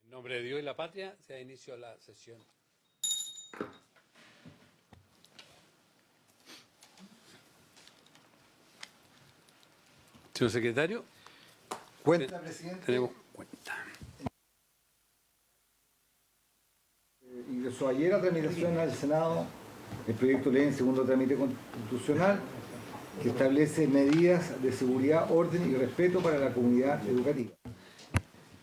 En nombre de Dios y la patria, se da inicio a la sesión. Señor secretario. Cuenta, presidente. Tenemos cuenta. Ingresó ayer a tramitación al Senado el proyecto de ley en segundo trámite constitucional que establece medidas de seguridad, orden y respeto para la comunidad educativa.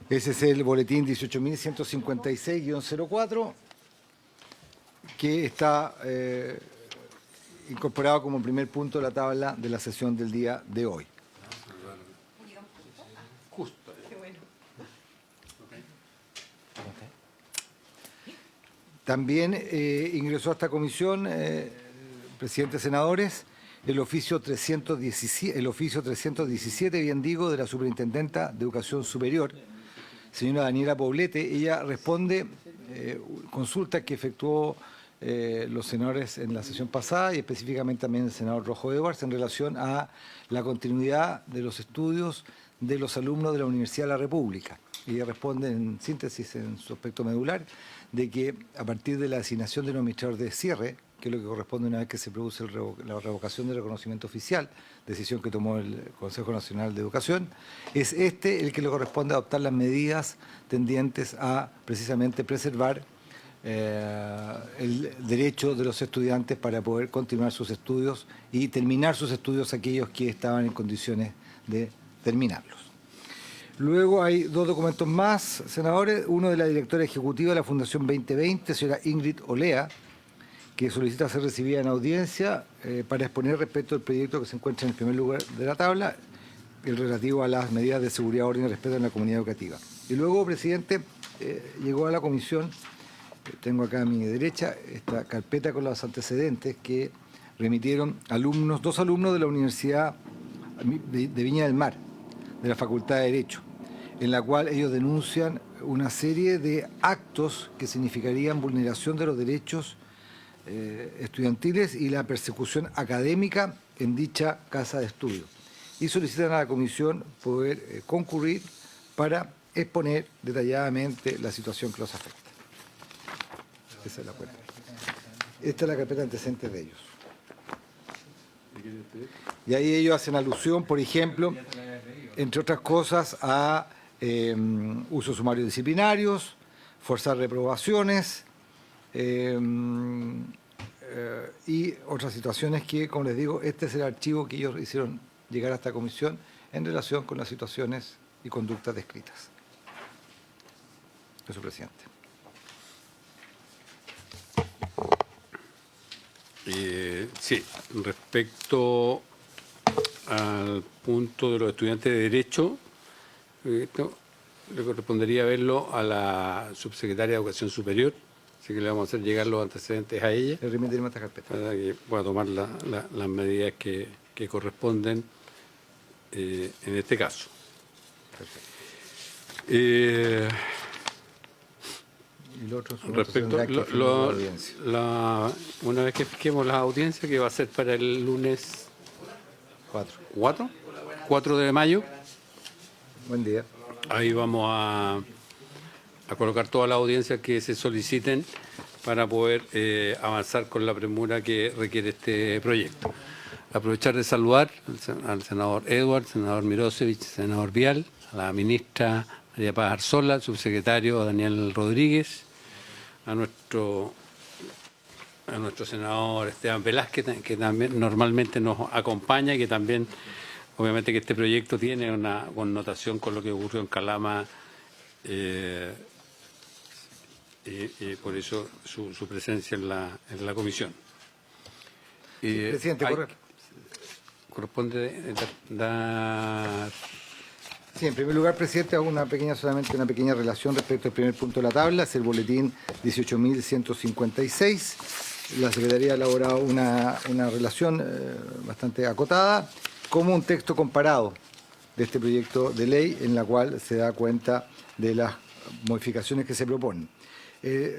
Ese es el boletín 18.156-04 que está incorporado como primer punto de la tabla de la sesión del día de hoy. Justo. Qué bueno. También ingresó a esta comisión, presidente senadores, el oficio 317, bien digo, de la Superintendenta de Educación Superior, señora Daniela Poblete. Ella responde consultas que efectuó los senadores en la sesión pasada y específicamente también el senador Rojo Edwards en relación a la continuidad de los estudios de los alumnos de la Universidad de la República. Ella responde en síntesis, en su aspecto medular, de que a partir de la designación de un administrador de cierre, que es lo que corresponde una vez que se produce la revocación del reconocimiento oficial, decisión que tomó el Consejo Nacional de Educación, es el que le corresponde adoptar las medidas tendientes a precisamente preservar el derecho de los estudiantes para poder continuar sus estudios y terminar sus estudios aquellos que estaban en condiciones de terminarlos. Luego hay dos documentos más, senadores. Uno de la directora ejecutiva de la Fundación 2020, señora Ingrid Olea, que solicita ser recibida en audiencia para exponer respecto al proyecto que se encuentra en el primer lugar de la tabla, el relativo a las medidas de seguridad, orden y respeto en la comunidad educativa. Y luego, presidente, llegó a la comisión, tengo acá a mi derecha, esta carpeta con los antecedentes que remitieron dos alumnos de la Universidad de Viña del Mar, de la Facultad de Derecho, en la cual ellos denuncian una serie de actos que significarían vulneración de los derechos estudiantiles y la persecución académica en dicha casa de estudio. Y solicitan a la comisión poder concurrir para exponer detalladamente la situación que los afecta. Esa es la cuenta. Esta es la carpeta antecedentes de ellos. Y ahí ellos hacen alusión, por ejemplo, entre otras cosas, a usos sumarios disciplinarios, forzar reprobaciones y otras situaciones que, como les digo, este es el archivo que ellos hicieron llegar a esta comisión en relación con las situaciones y conductas descritas. Eso, presidente. Sí, respecto al punto de los estudiantes de Derecho, esto le correspondería verlo a la subsecretaria de Educación Superior, así que le vamos a hacer llegar los antecedentes a ella, Le remitiremos esta carpeta para que pueda tomar las medidas que corresponden en este caso. y lo otro Respecto una vez que fijemos las audiencias, que va a ser para el lunes 4 de mayo, Buen día. ahí vamos a colocar todas las audiencias que se soliciten para poder avanzar con la premura que requiere este proyecto. Aprovechar de saludar al senador Edwards, senador Mirosevich, senador Vial, a la ministra María Paz Arzola, al subsecretario Daniel Rodríguez, a nuestro senador Esteban Velázquez, que también normalmente nos acompaña y que también, obviamente, que este proyecto tiene una connotación con lo que ocurrió en Calama y por eso su presencia en la comisión. Presidente, corresponde dar... Sí, en primer lugar, presidente, hago solamente una pequeña relación respecto al primer punto de la tabla, es el boletín 18.156. La Secretaría ha elaborado una relación bastante acotada, como un texto comparado de este proyecto de ley, en la cual se da cuenta de las modificaciones que se proponen.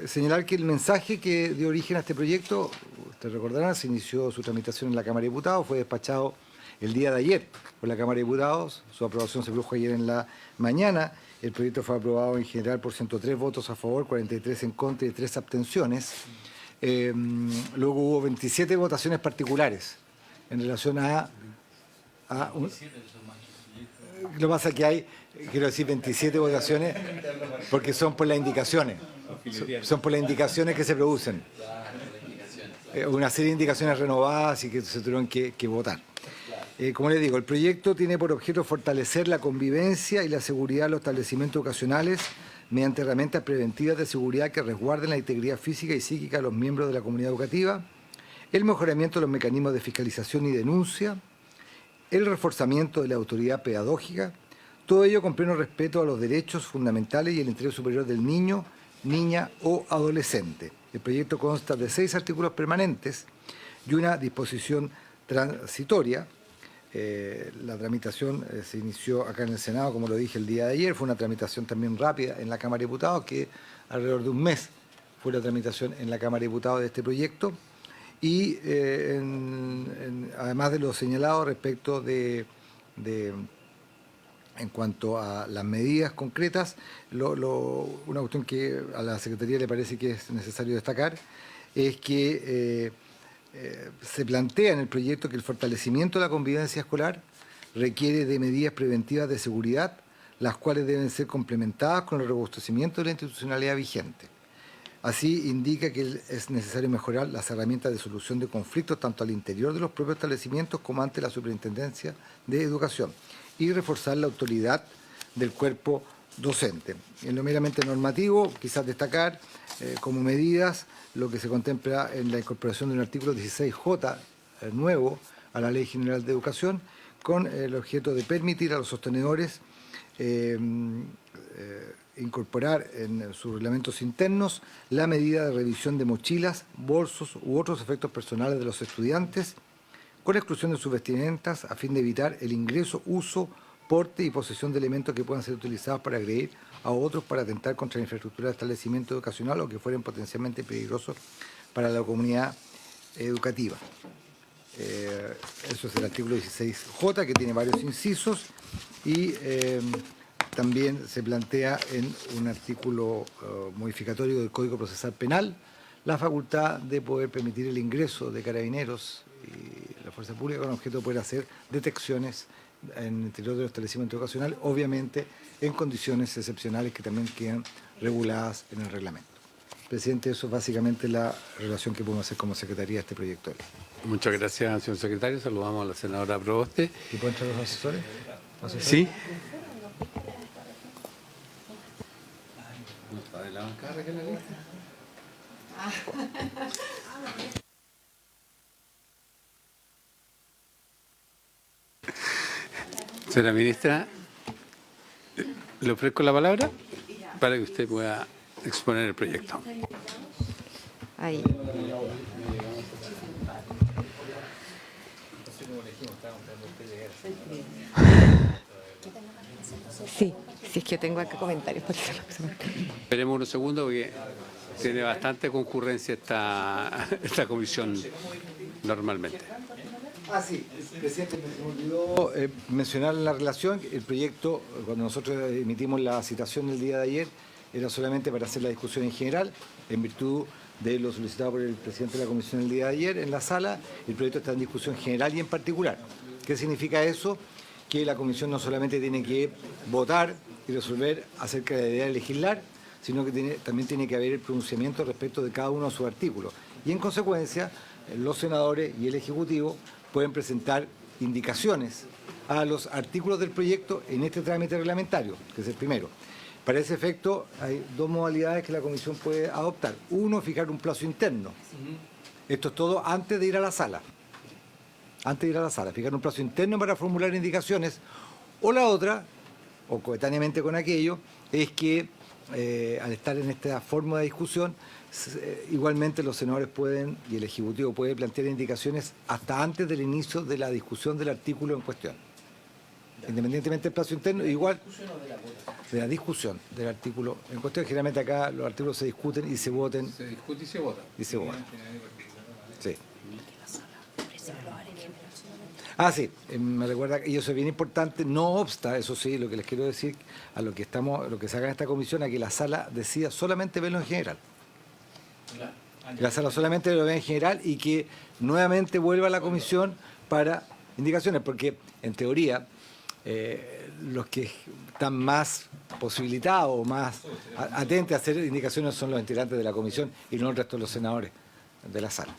Señalar que el mensaje que dio origen a este proyecto, ustedes recordarán, se inició su tramitación en la Cámara de Diputados, fue despachado el día de ayer por la Cámara de Diputados, su aprobación se produjo ayer en la mañana, El proyecto fue aprobado en general por 103 votos a favor, 43 en contra y 3 abstenciones. Luego hubo 27 votaciones particulares en relación a lo que pasa es que hay, quiero decir, 27 votaciones porque son por las indicaciones. Son por las indicaciones que se producen. Una serie de indicaciones renovadas y que se tuvieron que votar. Como les digo, el proyecto tiene por objeto fortalecer la convivencia y la seguridad de los establecimientos educacionales mediante herramientas preventivas de seguridad que resguarden la integridad física y psíquica de los miembros de la comunidad educativa, el mejoramiento de los mecanismos de fiscalización y denuncia, el reforzamiento de la autoridad pedagógica, todo ello con pleno respeto a los derechos fundamentales y el interés superior del niño, niña o adolescente. El proyecto consta de 6 artículos permanentes y una disposición transitoria. La tramitación se inició acá en el Senado, como lo dije el día de ayer. Fue una tramitación también rápida en la Cámara de Diputados, que alrededor de un mes fue la tramitación en la Cámara de Diputados de este proyecto. Y además de lo señalado respecto en cuanto a las medidas concretas, una cuestión que a la Secretaría le parece que es necesario destacar es que se plantea en el proyecto que el fortalecimiento de la convivencia escolar requiere de medidas preventivas de seguridad, las cuales deben ser complementadas con el robustecimiento de la institucionalidad vigente. Así indica que es necesario mejorar las herramientas de solución de conflictos tanto al interior de los propios establecimientos como ante la Superintendencia de Educación y reforzar la autoridad del cuerpo docente. En lo meramente normativo, quizás destacar como medidas lo que se contempla en la incorporación de un artículo 16J nuevo a la Ley General de Educación con el objeto de permitir a los sostenedores incorporar en sus reglamentos internos la medida de revisión de mochilas, bolsos u otros efectos personales de los estudiantes con exclusión de sus vestimentas a fin de evitar el ingreso, uso, porte y posesión de elementos que puedan ser utilizados para agredir a otros para atentar contra la infraestructura del establecimiento educacional o que fueren potencialmente peligrosos para la comunidad educativa. Eso es el artículo 16J, que tiene varios incisos, y también se plantea en un artículo modificatorio del Código Procesal Penal la facultad de poder permitir el ingreso de carabineros y la fuerza pública con objeto de poder hacer detecciones en el interior del establecimiento educacional, obviamente en condiciones excepcionales que también quedan reguladas en el reglamento. Presidente, eso es básicamente la relación que podemos hacer como Secretaría de este proyecto de ley. Muchas gracias, señor secretario. Saludamos a la senadora Proboste. ¿Y pueden entrar los asesores? Sí. Señora ministra, le ofrezco la palabra para que usted pueda exponer el proyecto. Ahí. Sí, sí, es que tengo acá comentarios. Esperemos unos segundos porque tiene bastante concurrencia esta comisión normalmente. Sí, presidente, me olvidó mencionar en la relación el proyecto, cuando nosotros emitimos la citación el día de ayer, era solamente para hacer la discusión en general, en virtud de lo solicitado por el presidente de la comisión el día de ayer en la sala. El proyecto está en discusión general y en particular. ¿Qué significa eso? Que la comisión no solamente tiene que votar y resolver acerca de la idea de legislar, sino que también tiene que haber el pronunciamiento respecto de cada uno de sus artículos. Y en consecuencia, los senadores y el Ejecutivo pueden presentar indicaciones a los artículos del proyecto en este trámite reglamentario, que es el primero. Para ese efecto, hay dos modalidades que la comisión puede adoptar. Uno, fijar un plazo interno. Esto es todo antes de ir a la sala. Antes de ir a la sala, fijar un plazo interno para formular indicaciones. O la otra, o coetáneamente con aquello, es que al estar en esta forma de discusión, igualmente los senadores pueden y el Ejecutivo puede plantear indicaciones hasta antes del inicio de la discusión del artículo en cuestión. Independientemente del plazo interno, igual de la discusión del artículo en cuestión. Generalmente acá los artículos se discuten y se voten. Se discute y se vota. Y se vota. Sí. Ah, sí, me recuerda, y eso es bien importante, no obsta, eso sí, lo que les quiero decir, a lo que se haga en esta comisión, a que la sala decida solamente verlo en general. Que la sala solamente lo ve en general y que nuevamente vuelva a la comisión para indicaciones, porque en teoría los que están más posibilitados o más atentos a hacer indicaciones son los integrantes de la comisión y no el resto de los senadores de la sala.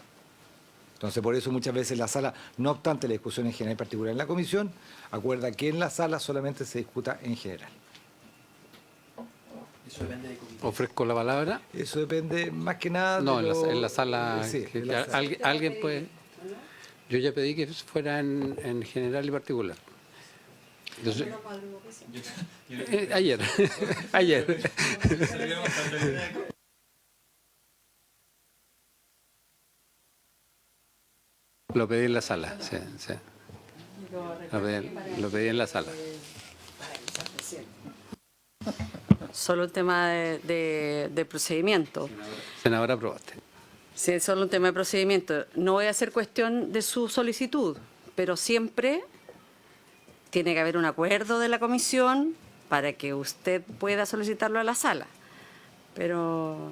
Entonces, por eso muchas veces la sala, no obstante la discusión en general y particular en la comisión, acuerda que en la sala solamente se discuta en general. Eso depende de comité. Ofrezco la palabra. Eso depende más que nada No, de en la sala. Sí, que en la sala. Alguien puede. Yo ya pedí que fuera en general y particular. Entonces, ayer. Ayer. Lo pedí en la sala, sí, sí. Lo pedí en la sala. Solo un tema de procedimiento. Senadora, aprobaste. Si es solo un tema de procedimiento, no voy a hacer cuestión de su solicitud, pero siempre tiene que haber un acuerdo de la comisión para que usted pueda solicitarlo a la sala. Pero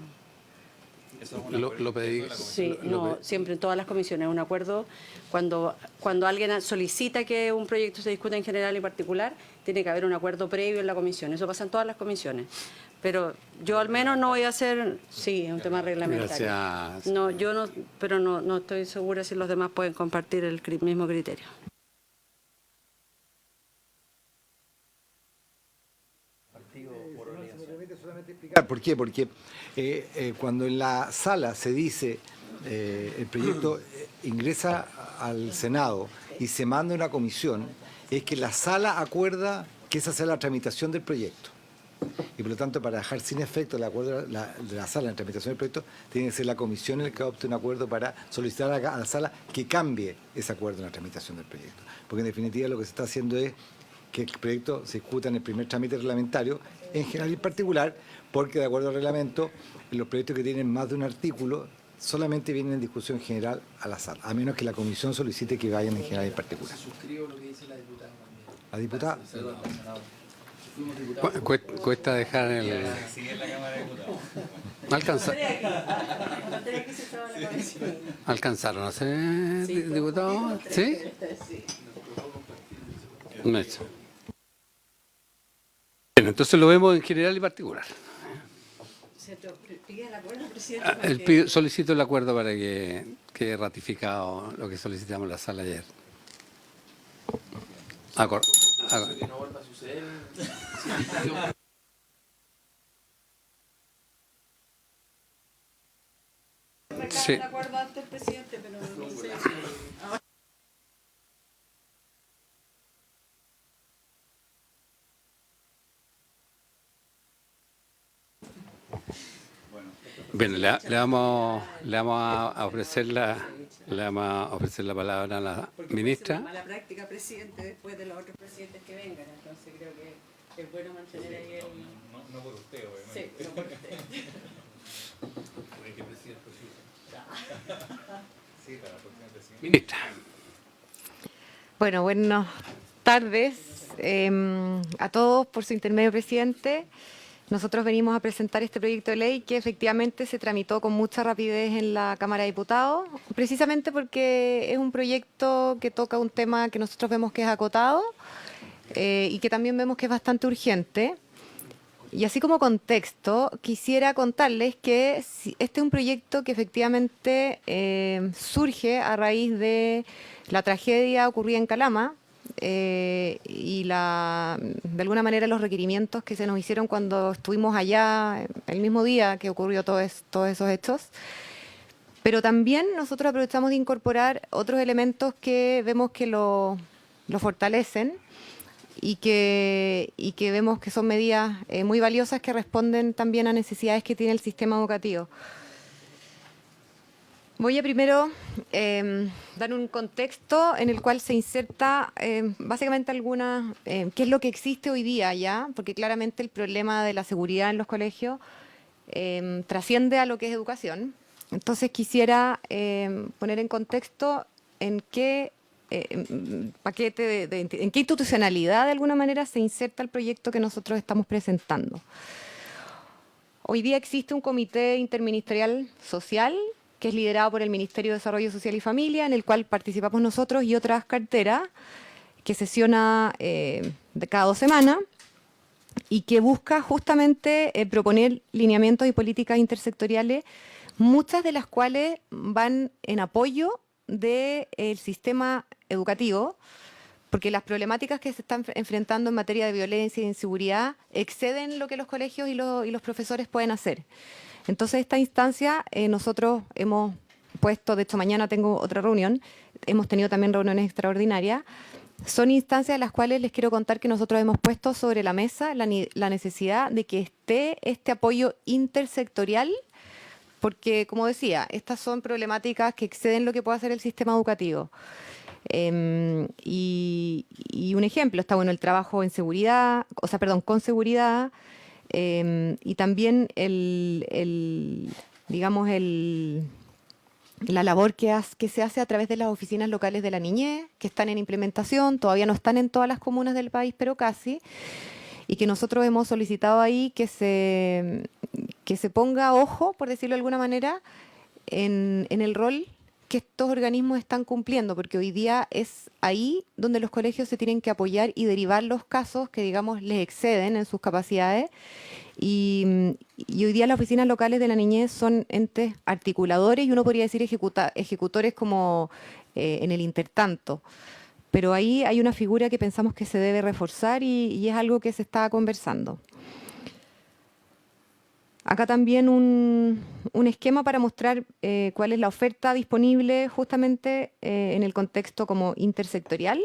Lo pedí. sí, lo no, pedí. siempre en todas las comisiones un acuerdo. Cuando alguien solicita que un proyecto se discuta en general y particular, tiene que haber un acuerdo previo en la comisión. Eso pasa en todas las comisiones. Pero yo al menos no voy a hacer, sí, es un tema reglamentario. Gracias. No, yo no, pero no estoy segura si los demás pueden compartir el mismo criterio. ¿Por qué? Porque cuando en la sala se dice el proyecto ingresa al Senado y se manda a una comisión, es que la sala acuerda que esa sea la tramitación del proyecto. Y por lo tanto, para dejar sin efecto el acuerdo de la sala en tramitación del proyecto, tiene que ser la comisión el que adopte un acuerdo para solicitar a la sala que cambie ese acuerdo en la tramitación del proyecto. Porque en definitiva lo que se está haciendo es que el proyecto se discuta en el primer trámite reglamentario, en general y en particular, porque de acuerdo al reglamento, los proyectos que tienen más de un artículo solamente vienen en discusión general a la sala, a menos que la comisión solicite que vayan en general y en particular. Suscribo lo que dice la diputada también. ¿La diputada? Perdón, la senadora. Fuimos diputados. Cuesta dejar el. ¿Alcanzaron a ser diputados? ¿Sí? No es. Bien, entonces lo vemos en general y particular. Solicito el acuerdo para que quede ratificado lo que solicitamos en la sala ayer. Que no vuelva a suceder. Sí. acuerdo antes, presidente, pero no sé. Bien, le vamos a ofrecer la palabra a la ministra. Mala práctica, presidente, después de los otros presidentes que vengan. Entonces creo que es bueno mantener ahí el... No por usted, obviamente. Sí, no por usted. Sí, para la próxima presidenta. Ministra. Bueno, buenas tardes a todos por su intermedio, presidente. Nosotros venimos a presentar este proyecto de ley que efectivamente se tramitó con mucha rapidez en la Cámara de Diputados, precisamente porque es un proyecto que toca un tema que nosotros vemos que es acotado y que también vemos que es bastante urgente. Y así como contexto, quisiera contarles que este es un proyecto que efectivamente surge a raíz de la tragedia ocurrida en Calama y de alguna manera los requerimientos que se nos hicieron cuando estuvimos allá el mismo día que ocurrió todos esos hechos. Pero también nosotros aprovechamos de incorporar otros elementos que vemos que lo fortalecen y que vemos que son medidas muy valiosas que responden también a necesidades que tiene el sistema educativo. Voy a primero dar un contexto en el cual se inserta básicamente qué es lo que existe hoy día ya, porque claramente el problema de la seguridad en los colegios trasciende a lo que es educación. Entonces quisiera poner en contexto en qué paquete, en qué institucionalidad de alguna manera se inserta el proyecto que nosotros estamos presentando. Hoy día existe un comité interministerial social que es liderado por el Ministerio de Desarrollo Social y Familia, en el cual participamos nosotros y otras carteras, que sesiona de cada 2 semanas y que busca justamente proponer lineamientos y políticas intersectoriales, muchas de las cuales van en apoyo del sistema educativo, porque las problemáticas que se están enfrentando en materia de violencia e inseguridad exceden lo que los colegios y los profesores pueden hacer. Entonces, esta instancia nosotros hemos puesto, de hecho mañana tengo otra reunión, hemos tenido también reuniones extraordinarias, son instancias de las cuales les quiero contar que nosotros hemos puesto sobre la mesa la necesidad de que esté este apoyo intersectorial, porque, como decía, estas son problemáticas que exceden lo que puede hacer el sistema educativo. Y un ejemplo, está bueno el trabajo en seguridad, con seguridad, y también la labor que se hace a través de las oficinas locales de la niñez, que están en implementación, todavía no están en todas las comunas del país, pero casi, y que nosotros hemos solicitado ahí que se ponga ojo, por decirlo de alguna manera, en el rol que estos organismos están cumpliendo, porque hoy día es ahí donde los colegios se tienen que apoyar y derivar los casos que, digamos, les exceden en sus capacidades. Y hoy día las oficinas locales de la niñez son entes articuladores y uno podría decir ejecutores como en el intertanto. Pero ahí hay una figura que pensamos que se debe reforzar y es algo que se está conversando. Acá también un esquema para mostrar cuál es la oferta disponible justamente en el contexto como intersectorial,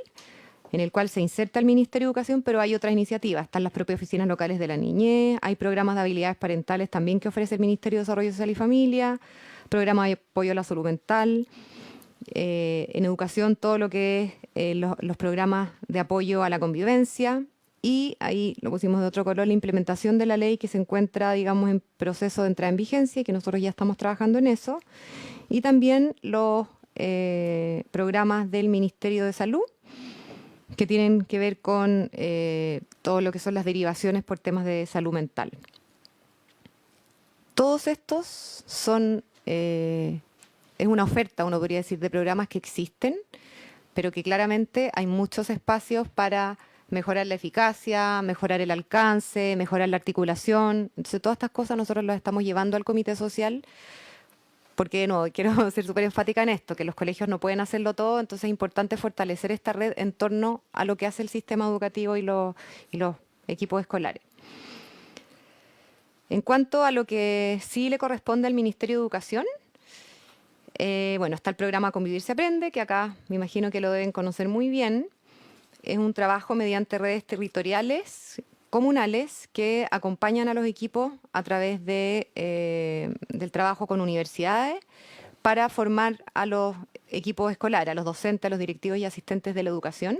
en el cual se inserta el Ministerio de Educación, pero hay otras iniciativas. Están las propias oficinas locales de la niñez, hay programas de habilidades parentales también que ofrece el Ministerio de Desarrollo Social y Familia, programas de apoyo a la salud mental, en educación todo lo que es los programas de apoyo a la convivencia. Y ahí lo pusimos de otro color, la implementación de la ley que se encuentra, digamos, en proceso de entrada en vigencia y que nosotros ya estamos trabajando en eso. Y también los programas del Ministerio de Salud que tienen que ver con todo lo que son las derivaciones por temas de salud mental. Todos estos son, es una oferta, uno podría decir, de programas que existen, pero que claramente hay muchos espacios para mejorar la eficacia, mejorar el alcance, mejorar la articulación. Entonces, todas estas cosas nosotros las estamos llevando al comité social, porque no, quiero ser súper enfática en esto, que los colegios no pueden hacerlo todo, entonces es importante fortalecer esta red en torno a lo que hace el sistema educativo y los equipos escolares. En cuanto a lo que sí le corresponde al Ministerio de Educación, bueno, está el programa Convivir se aprende, que acá me imagino que lo deben conocer muy bien. Es un trabajo mediante redes territoriales comunales que acompañan a los equipos a través del trabajo con universidades para formar a los equipos escolares, a los docentes, a los directivos y asistentes de la educación,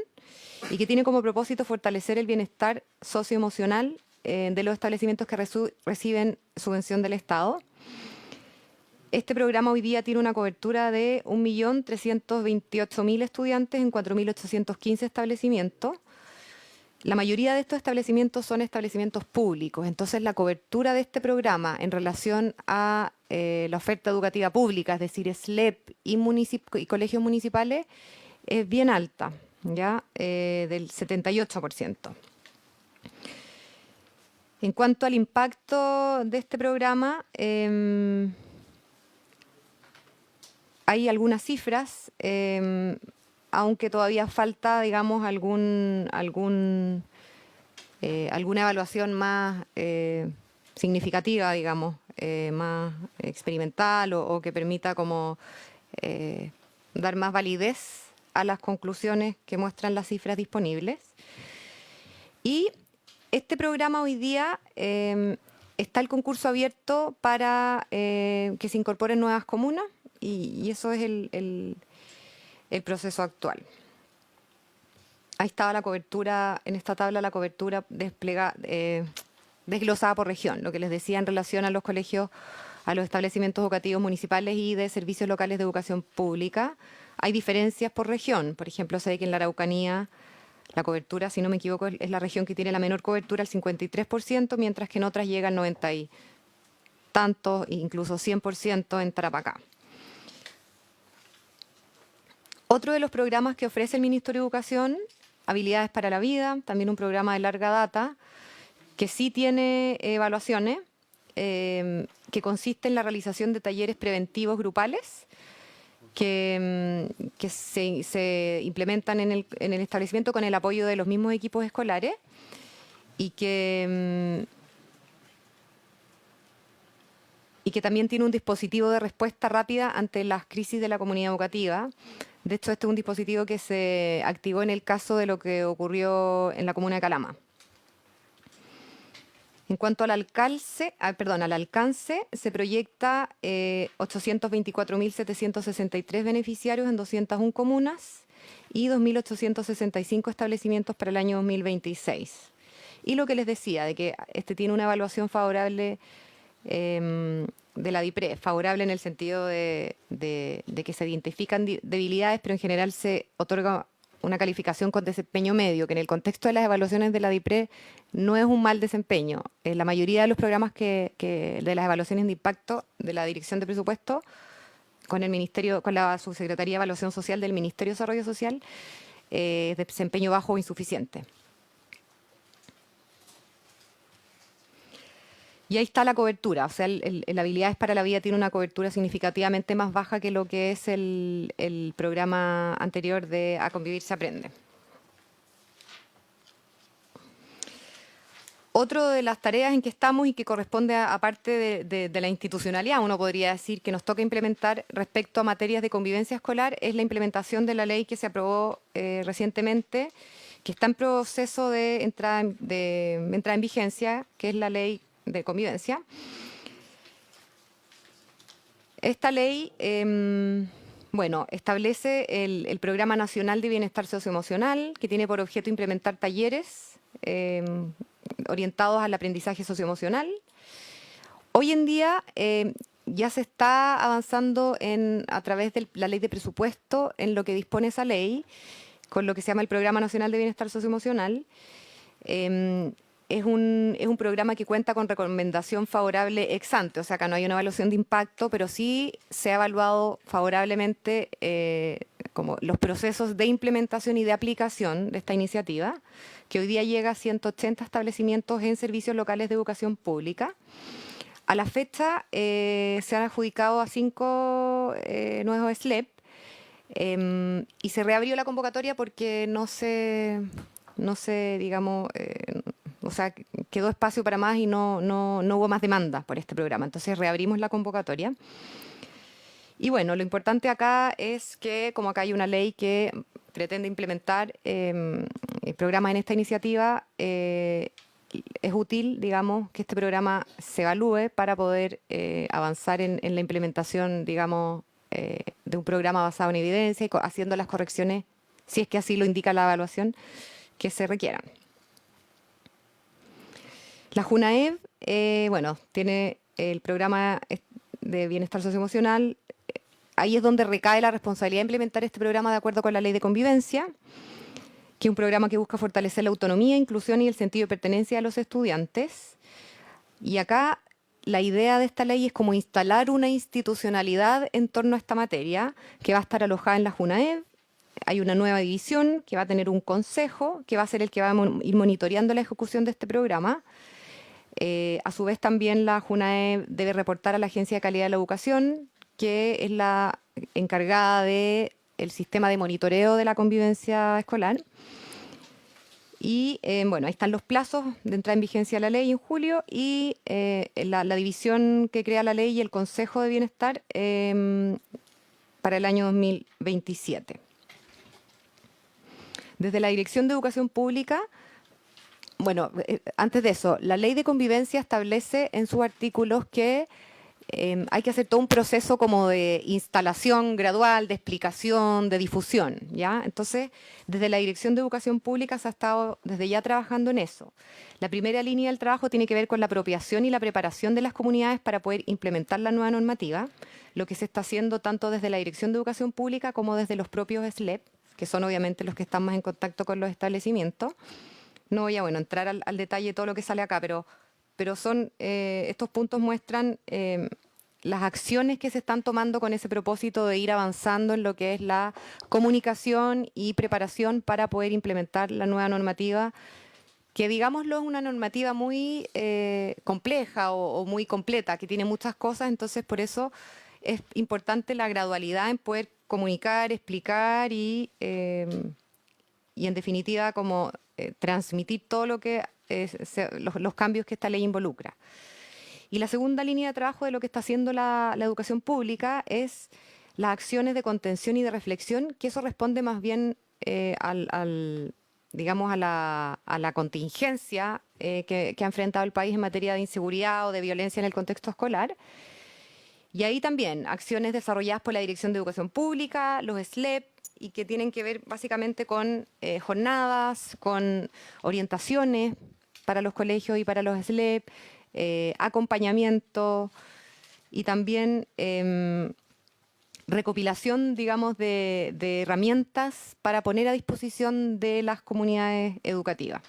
y que tiene como propósito fortalecer el bienestar socioemocional de los establecimientos que reciben subvención del Estado. Este programa hoy día tiene una cobertura de 1.328.000 estudiantes en 4.815 establecimientos. La mayoría de estos establecimientos son establecimientos públicos, entonces la cobertura de este programa en relación a la oferta educativa pública, es decir, SLEP y colegios municipales, es bien alta, ¿ya? Del 78%. En cuanto al impacto de este programa, hay algunas cifras, aunque todavía falta, digamos, alguna evaluación más significativa, digamos, más experimental o que permita como dar más validez a las conclusiones que muestran las cifras disponibles. Y este programa hoy día está el concurso abierto para que se incorporen nuevas comunas. Y eso es el proceso actual. Ahí estaba la cobertura, en esta tabla la cobertura desglosada por región, lo que les decía en relación a los colegios, a los establecimientos educativos municipales y de servicios locales de educación pública. hay diferencias por región. Por ejemplo, sé que en la Araucanía la cobertura, si no me equivoco, es la región que tiene la menor cobertura, el 53%, mientras que en otras llega al 90 y tantos, incluso 100% en Tarapacá. Otro de los programas que ofrece el Ministerio de Educación, Habilidades para la Vida, también un programa de larga data, que sí tiene evaluaciones, que consiste en la realización de talleres preventivos grupales que se implementan en el establecimiento con el apoyo de los mismos equipos escolares y que también tiene un dispositivo de respuesta rápida ante las crisis de la comunidad educativa. De hecho, este es un dispositivo que se activó en el caso de lo que ocurrió en la comuna de Calama. En cuanto al alcance, se proyecta 824.763 beneficiarios en 201 comunas y 2.865 establecimientos para el año 2026. Y lo que les decía, de que este tiene una evaluación favorable de la DIPRE, favorable en el sentido de que se identifican debilidades, pero en general se otorga una calificación con desempeño medio, que en el contexto de las evaluaciones de la DIPRE no es un mal desempeño. La mayoría de los programas de las evaluaciones de impacto de la Dirección de Presupuesto con el Ministerio, con la Subsecretaría de Evaluación Social del Ministerio de Desarrollo Social, desempeño bajo o insuficiente. Y ahí está la cobertura, o sea, el Habilidades para la Vida tiene una cobertura significativamente más baja que lo que es el programa anterior de A Convivir se Aprende. Otro de las tareas en que estamos y que corresponde a parte de la institucionalidad, uno podría decir que nos toca implementar respecto a materias de convivencia escolar, es la implementación de la ley que se aprobó recientemente, que está en proceso de entrada en vigencia, que es la ley de convivencia. Esta ley, establece el Programa Nacional de Bienestar Socioemocional, que tiene por objeto implementar talleres orientados al aprendizaje socioemocional. Hoy en día ya se está avanzando a través de la ley de presupuesto en lo que dispone esa ley, con lo que se llama el Programa Nacional de Bienestar Socioemocional. Es un programa que cuenta con recomendación favorable ex ante, o sea, que no hay una evaluación de impacto, pero sí se ha evaluado favorablemente como los procesos de implementación y de aplicación de esta iniciativa, que hoy día llega a 180 establecimientos en servicios locales de educación pública. A la fecha se han adjudicado a 5 nuevos SLEP y se reabrió la convocatoria porque o sea, quedó espacio para más y no hubo más demanda por este programa. Entonces reabrimos la convocatoria. Y bueno, lo importante acá es que, como acá hay una ley que pretende implementar programas en esta iniciativa, es útil, digamos, que este programa se evalúe para poder avanzar en la implementación, digamos, de un programa basado en evidencia y haciendo las correcciones, si es que así lo indica la evaluación, que se requieran. La JUNAEB, tiene el programa de bienestar socioemocional. Ahí es donde recae la responsabilidad de implementar este programa de acuerdo con la ley de convivencia, que es un programa que busca fortalecer la autonomía, inclusión y el sentido de pertenencia de los estudiantes. Y acá la idea de esta ley es como instalar una institucionalidad en torno a esta materia que va a estar alojada en la JUNAEB. Hay una nueva división que va a tener un consejo que va a ser el que va a ir monitoreando la ejecución de este programa. A su vez también la JUNAEB debe reportar a la Agencia de Calidad de la Educación, que es la encargada del sistema de monitoreo de la convivencia escolar. Y ahí están los plazos de entrada en vigencia de la ley en julio y la división que crea la ley y el Consejo de Bienestar para el año 2027. Desde la Dirección de Educación Pública, antes de eso, la ley de convivencia establece en sus artículos que hay que hacer todo un proceso como de instalación gradual, de explicación, de difusión, ¿ya? Entonces, desde la Dirección de Educación Pública se ha estado desde ya trabajando en eso. La primera línea del trabajo tiene que ver con la apropiación y la preparación de las comunidades para poder implementar la nueva normativa, lo que se está haciendo tanto desde la Dirección de Educación Pública como desde los propios SLEP, que son obviamente los que están más en contacto con los establecimientos. No voy a entrar al detalle de todo lo que sale acá, pero son, estos puntos muestran las acciones que se están tomando con ese propósito de ir avanzando en lo que es la comunicación y preparación para poder implementar la nueva normativa, que digámoslo es una normativa muy compleja o muy completa, que tiene muchas cosas, entonces por eso es importante la gradualidad en poder comunicar, explicar y en definitiva como transmitir todo lo que los cambios que esta ley involucra. Y la segunda línea de trabajo de lo que está haciendo la educación pública es las acciones de contención y de reflexión, que eso responde más bien digamos, a la contingencia que ha enfrentado el país en materia de inseguridad o de violencia en el contexto escolar. Y ahí también acciones desarrolladas por la Dirección de Educación Pública, los SLEP, y que tienen que ver básicamente con jornadas, con orientaciones para los colegios y para los SLEP, acompañamiento y también recopilación, digamos, de herramientas para poner a disposición de las comunidades educativas.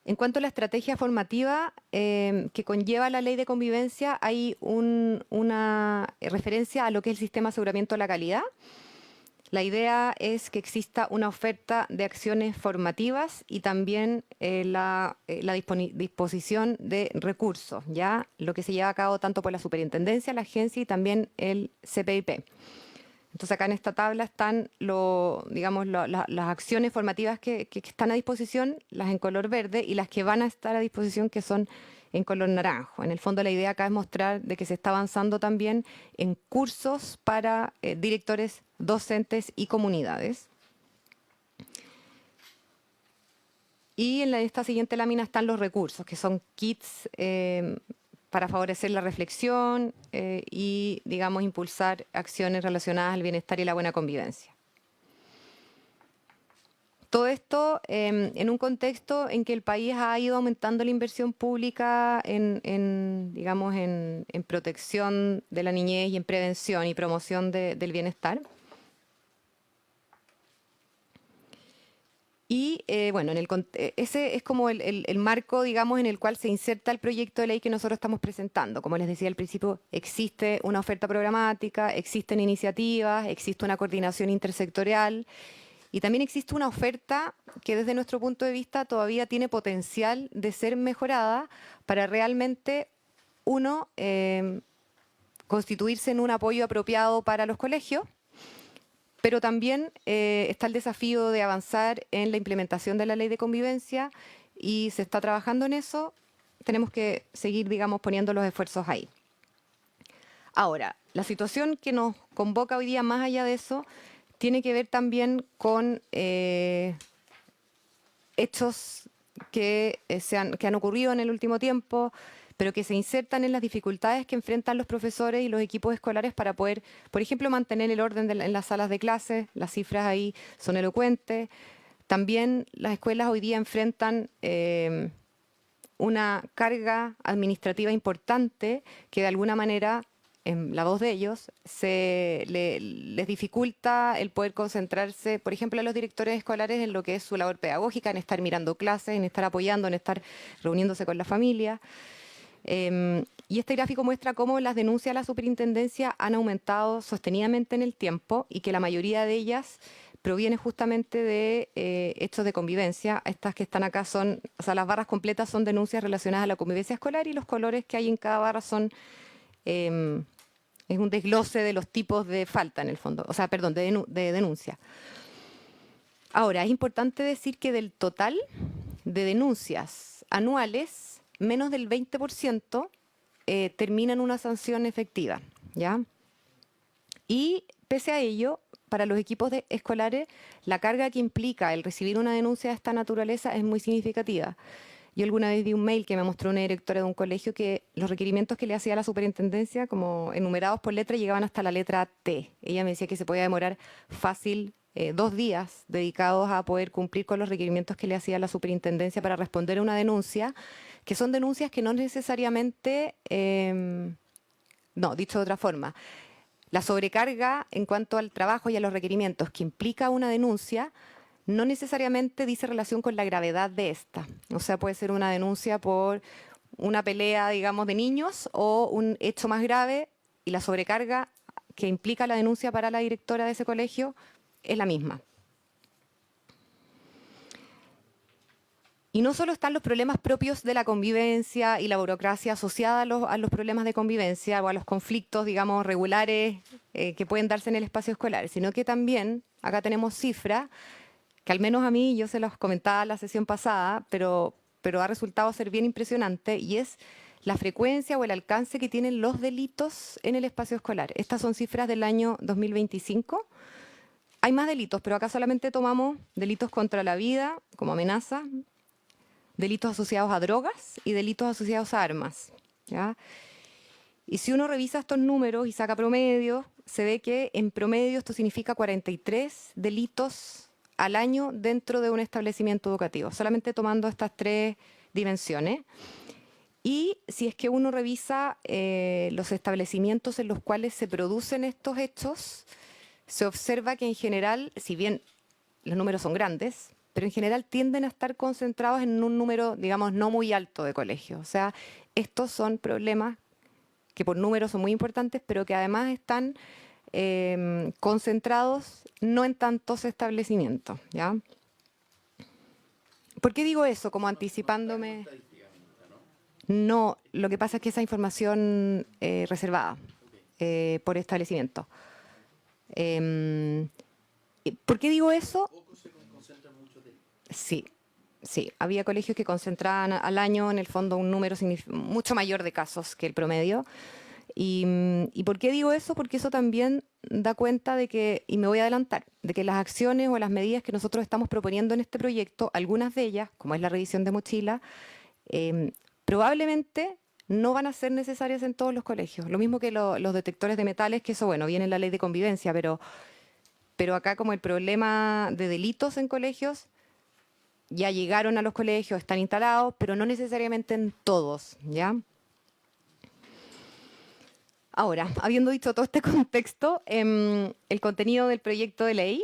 En cuanto a la estrategia formativa que conlleva la ley de convivencia, hay una referencia a lo que es el sistema de aseguramiento de la calidad. La idea es que exista una oferta de acciones formativas y también la disposición de recursos, ¿ya? Lo que se lleva a cabo tanto por la superintendencia, la agencia y también el CPIP. Entonces acá en esta tabla están las acciones formativas que están a disposición, las en color verde, y las que van a estar a disposición que son en color naranjo. En el fondo la idea acá es mostrar de que se está avanzando también en cursos para directores, docentes y comunidades. Y en esta siguiente lámina están los recursos, que son kits para favorecer la reflexión y, digamos, impulsar acciones relacionadas al bienestar y la buena convivencia. Todo esto en un contexto en que el país ha ido aumentando la inversión pública en protección de la niñez y en prevención y promoción del bienestar. Y ese es como el marco, digamos, en el cual se inserta el proyecto de ley que nosotros estamos presentando. Como les decía al principio, existe una oferta programática, existen iniciativas, existe una coordinación intersectorial y también existe una oferta que desde nuestro punto de vista todavía tiene potencial de ser mejorada para realmente, constituirse en un apoyo apropiado para los colegios. Pero también está el desafío de avanzar en la implementación de la ley de convivencia y se está trabajando en eso. Tenemos que seguir, digamos, poniendo los esfuerzos ahí. Ahora, la situación que nos convoca hoy día, más allá de eso, tiene que ver también con hechos que han ocurrido en el último tiempo, pero que se insertan en las dificultades que enfrentan los profesores y los equipos escolares para poder, por ejemplo, mantener el orden en las salas de clases. Las cifras ahí son elocuentes. También las escuelas hoy día enfrentan una carga administrativa importante que de alguna manera, en la voz de ellos, les dificulta el poder concentrarse, por ejemplo, a los directores escolares en lo que es su labor pedagógica, en estar mirando clases, en estar apoyando, en estar reuniéndose con la familia. Y este gráfico muestra cómo las denuncias a la superintendencia han aumentado sostenidamente en el tiempo y que la mayoría de ellas proviene justamente de hechos de convivencia. Estas que están acá son, las barras completas son denuncias relacionadas a la convivencia escolar y los colores que hay en cada barra son, es un desglose de los tipos de falta en el fondo, de denuncia. Ahora, es importante decir que del total de denuncias anuales, menos del 20% terminan una sanción efectiva, ¿ya? pese a ello, para los equipos escolares, la carga que implica el recibir una denuncia de esta naturaleza es muy significativa. Yo alguna vez vi un mail que me mostró una directora de un colegio que los requerimientos que le hacía la superintendencia, como enumerados por letra, llegaban hasta la letra T. Ella me decía que se podía demorar fácil 2 días dedicados a poder cumplir con los requerimientos que le hacía la superintendencia para responder a una denuncia, que son denuncias que no necesariamente, no, dicho de otra forma, la sobrecarga en cuanto al trabajo y a los requerimientos que implica una denuncia no necesariamente dice relación con la gravedad de esta. O sea, puede ser una denuncia por una pelea, digamos, de niños o un hecho más grave y la sobrecarga que implica la denuncia para la directora de ese colegio es la misma. Y no solo están los problemas propios de la convivencia y la burocracia asociada a los problemas de convivencia o a los conflictos, digamos, regulares que pueden darse en el espacio escolar, sino que también acá tenemos cifras que al menos a mí, yo se los comentaba en la sesión pasada, pero ha resultado ser bien impresionante, y es la frecuencia o el alcance que tienen los delitos en el espacio escolar. Estas son cifras del año 2025. Hay más delitos, pero acá solamente tomamos delitos contra la vida como amenaza, delitos asociados a drogas y delitos asociados a armas, ¿ya? Y si uno revisa estos números y saca promedio, se ve que en promedio esto significa 43 delitos al año dentro de un establecimiento educativo, solamente tomando estas 3 dimensiones. Y si es que uno revisa los establecimientos en los cuales se producen estos hechos, se observa que en general, si bien los números son grandes, pero en general tienden a estar concentrados en un número, digamos, no muy alto de colegios. O sea, estos son problemas que por números son muy importantes, pero que además están concentrados no en tantos establecimientos, ¿ya? ¿Por qué digo eso? Como anticipándome. No, lo que pasa es que esa información reservada por establecimiento. ¿Por qué digo eso? Sí, sí. Había colegios que concentraban al año, en el fondo, un número mucho mayor de casos que el promedio. ¿Y por qué digo eso? Porque eso también da cuenta de que, y me voy a adelantar, de que las acciones o las medidas que nosotros estamos proponiendo en este proyecto, algunas de ellas, como es la revisión de mochila, probablemente no van a ser necesarias en todos los colegios. Lo mismo que los detectores de metales, que eso, bueno, viene en la ley de convivencia, pero acá como el problema de delitos en colegios ya llegaron a los colegios, están instalados, pero no necesariamente en todos, ¿ya? Ahora, habiendo dicho todo este contexto, el contenido del proyecto de ley,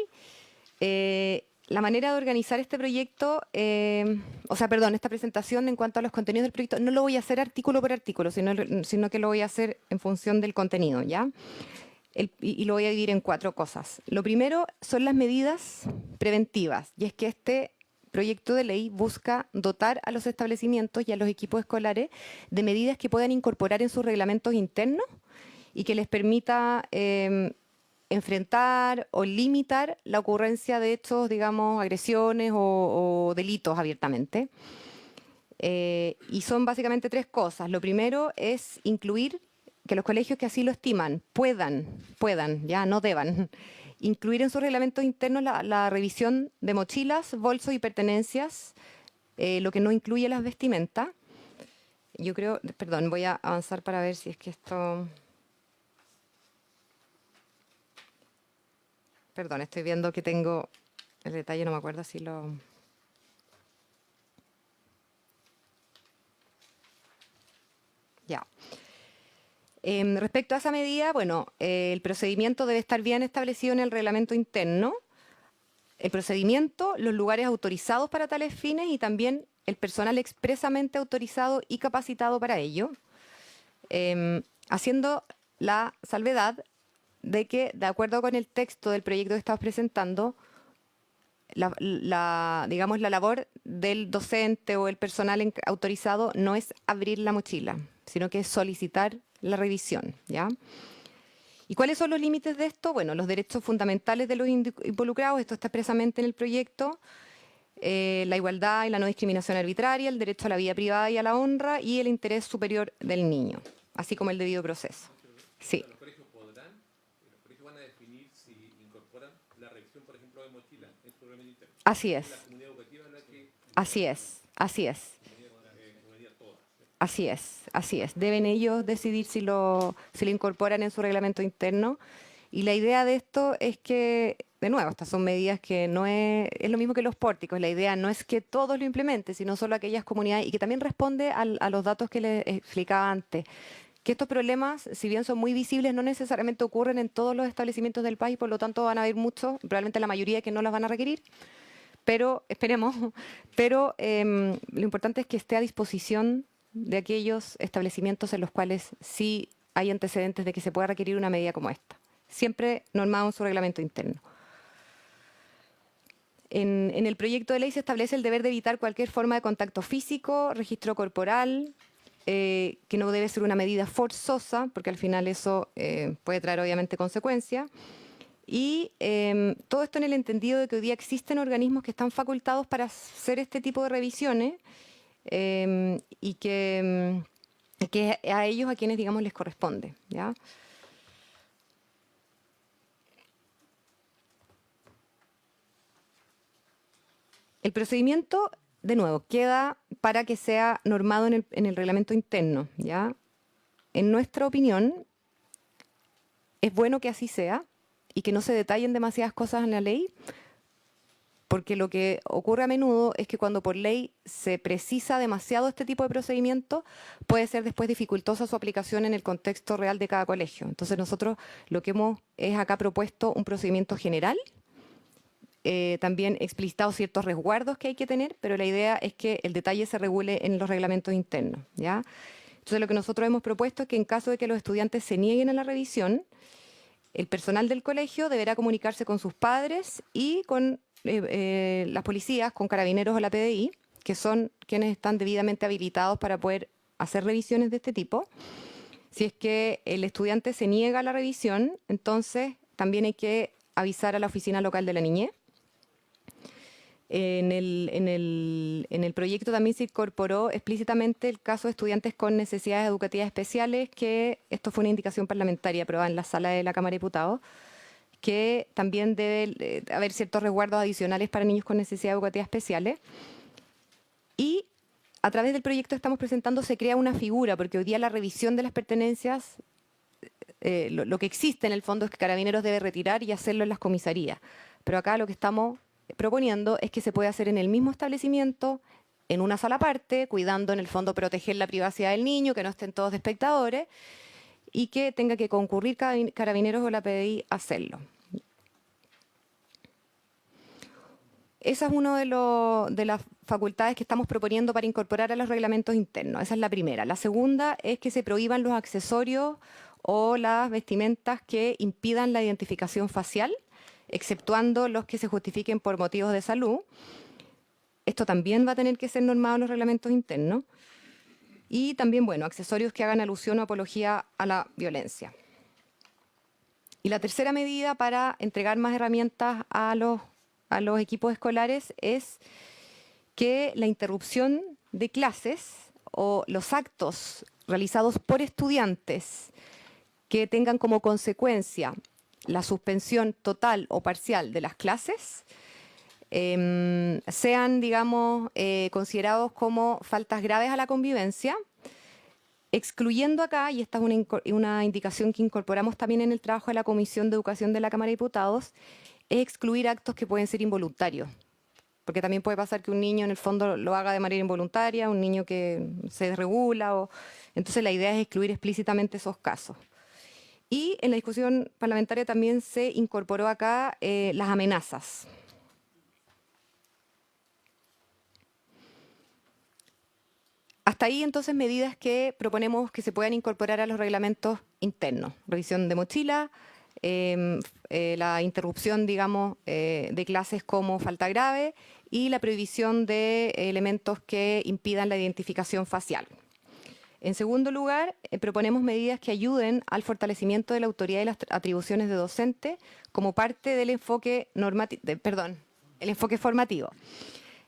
la manera de organizar este proyecto, esta presentación en cuanto a los contenidos del proyecto, no lo voy a hacer artículo por artículo, sino que lo voy a hacer en función del contenido, ¿ya? Y lo voy a dividir en 4 cosas. Lo primero son las medidas preventivas, y es que este proyecto de ley busca dotar a los establecimientos y a los equipos escolares de medidas que puedan incorporar en sus reglamentos internos y que les permita enfrentar o limitar la ocurrencia de hechos, digamos, agresiones o delitos abiertamente. Y son básicamente 3 cosas. Lo primero es incluir que los colegios que así lo estiman puedan, ya no deban, incluir en sus reglamentos internos la revisión de mochilas, bolsos y pertenencias, lo que no incluye las vestimentas. Yo creo, perdón, voy a avanzar para ver si es que esto... Perdón, estoy viendo que tengo el detalle, no me acuerdo si lo... Ya. Respecto a esa medida, bueno, el procedimiento debe estar bien establecido en el reglamento interno. El procedimiento, los lugares autorizados para tales fines y también el personal expresamente autorizado y capacitado para ello, haciendo la salvedad de que, de acuerdo con el texto del proyecto que estamos presentando, digamos, la labor del docente o el personal autorizado no es abrir la mochila, sino que es solicitar la revisión, ¿ya? ¿Y cuáles son los límites de esto? Bueno, los derechos fundamentales de los involucrados, esto está expresamente en el proyecto, la igualdad y la no discriminación arbitraria, el derecho a la vida privada y a la honra y el interés superior del niño, así como el debido proceso. Sí. ¿Los colegios van a definir incorporan la revisión, por ejemplo, de mochila en su reglamento interno. Así es, La comunidad educativa es la que así es, así es. Así es, así es. Deben ellos decidir si lo incorporan en su reglamento interno. Y la idea de esto es que, de nuevo, estas son medidas que no es lo mismo que los pórticos. La idea no es que todos lo implementen, sino solo aquellas comunidades, y que también responde a los datos que les explicaba antes. Que estos problemas, si bien son muy visibles, no necesariamente ocurren en todos los establecimientos del país, por lo tanto van a haber muchos, probablemente la mayoría que no las van a requerir, pero esperemos. Pero lo importante es que esté a disposición de aquellos establecimientos en los cuales sí hay antecedentes de que se pueda requerir una medida como esta, siempre normado en su reglamento interno. En el proyecto de ley se establece el deber de evitar cualquier forma de contacto físico, registro corporal, que no debe ser una medida forzosa, porque al final eso puede traer obviamente consecuencias. Y todo esto en el entendido de que hoy día existen organismos que están facultados para hacer este tipo de revisiones, y que a ellos, a quienes, digamos, les corresponde, ¿ya? El procedimiento, de nuevo, queda para que sea normado en el reglamento interno, ¿ya? En nuestra opinión, es bueno que así sea y que no se detallen demasiadas cosas en la ley, porque lo que ocurre a menudo es que cuando por ley se precisa demasiado este tipo de procedimiento, puede ser después dificultosa su aplicación en el contexto real de cada colegio. Entonces nosotros lo que hemos es acá propuesto un procedimiento general, también explicitado ciertos resguardos que hay que tener, pero la idea es que el detalle se regule en los reglamentos internos, ¿ya? Entonces lo que nosotros hemos propuesto es que en caso de que los estudiantes se nieguen a la revisión, el personal del colegio deberá comunicarse con sus padres y con las policías, con carabineros o la PDI, que son quienes están debidamente habilitados para poder hacer revisiones de este tipo. Si es que el estudiante se niega a la revisión, entonces también hay que avisar a la oficina local de la niñez. En el proyecto también se incorporó explícitamente el caso de estudiantes con necesidades educativas especiales, que esto fue una indicación parlamentaria aprobada en la sala de la Cámara de Diputados, que también debe haber ciertos resguardos adicionales para niños con necesidades educativas especiales. Y a través del proyecto que estamos presentando se crea una figura, porque hoy día la revisión de las pertenencias, lo que existe en el fondo es que Carabineros debe retirar y hacerlo en las comisarías. Pero acá lo que estamos proponiendo es que se puede hacer en el mismo establecimiento, en una sola parte, cuidando en el fondo proteger la privacidad del niño, que no estén todos de espectadores, y que tenga que concurrir Carabineros o la PDI a hacerlo. Esa es una de las facultades que estamos proponiendo para incorporar a los reglamentos internos. Esa es la primera. La segunda es que se prohíban los accesorios o las vestimentas que impidan la identificación facial, exceptuando los que se justifiquen por motivos de salud. Esto también va a tener que ser normado en los reglamentos internos. Y también, bueno, accesorios que hagan alusión o apología a la violencia. Y la tercera medida para entregar más herramientas a los equipos escolares es que la interrupción de clases o los actos realizados por estudiantes que tengan como consecuencia la suspensión total o parcial de las clases sean, digamos, considerados como faltas graves a la convivencia, excluyendo acá, y esta es una indicación que incorporamos también en el trabajo de la Comisión de Educación de la Cámara de Diputados, es excluir actos que pueden ser involuntarios. Porque también puede pasar que un niño en el fondo lo haga de manera involuntaria, un niño que se desregula. Entonces la idea es excluir explícitamente esos casos. Y en la discusión parlamentaria también se incorporó acá las amenazas. Hasta ahí, entonces, medidas que proponemos que se puedan incorporar a los reglamentos internos. Revisión de mochila, la interrupción, digamos, de clases como falta grave y la prohibición de elementos que impidan la identificación facial. En segundo lugar, proponemos medidas que ayuden al fortalecimiento de la autoridad y las atribuciones de docente como parte del enfoque el enfoque formativo.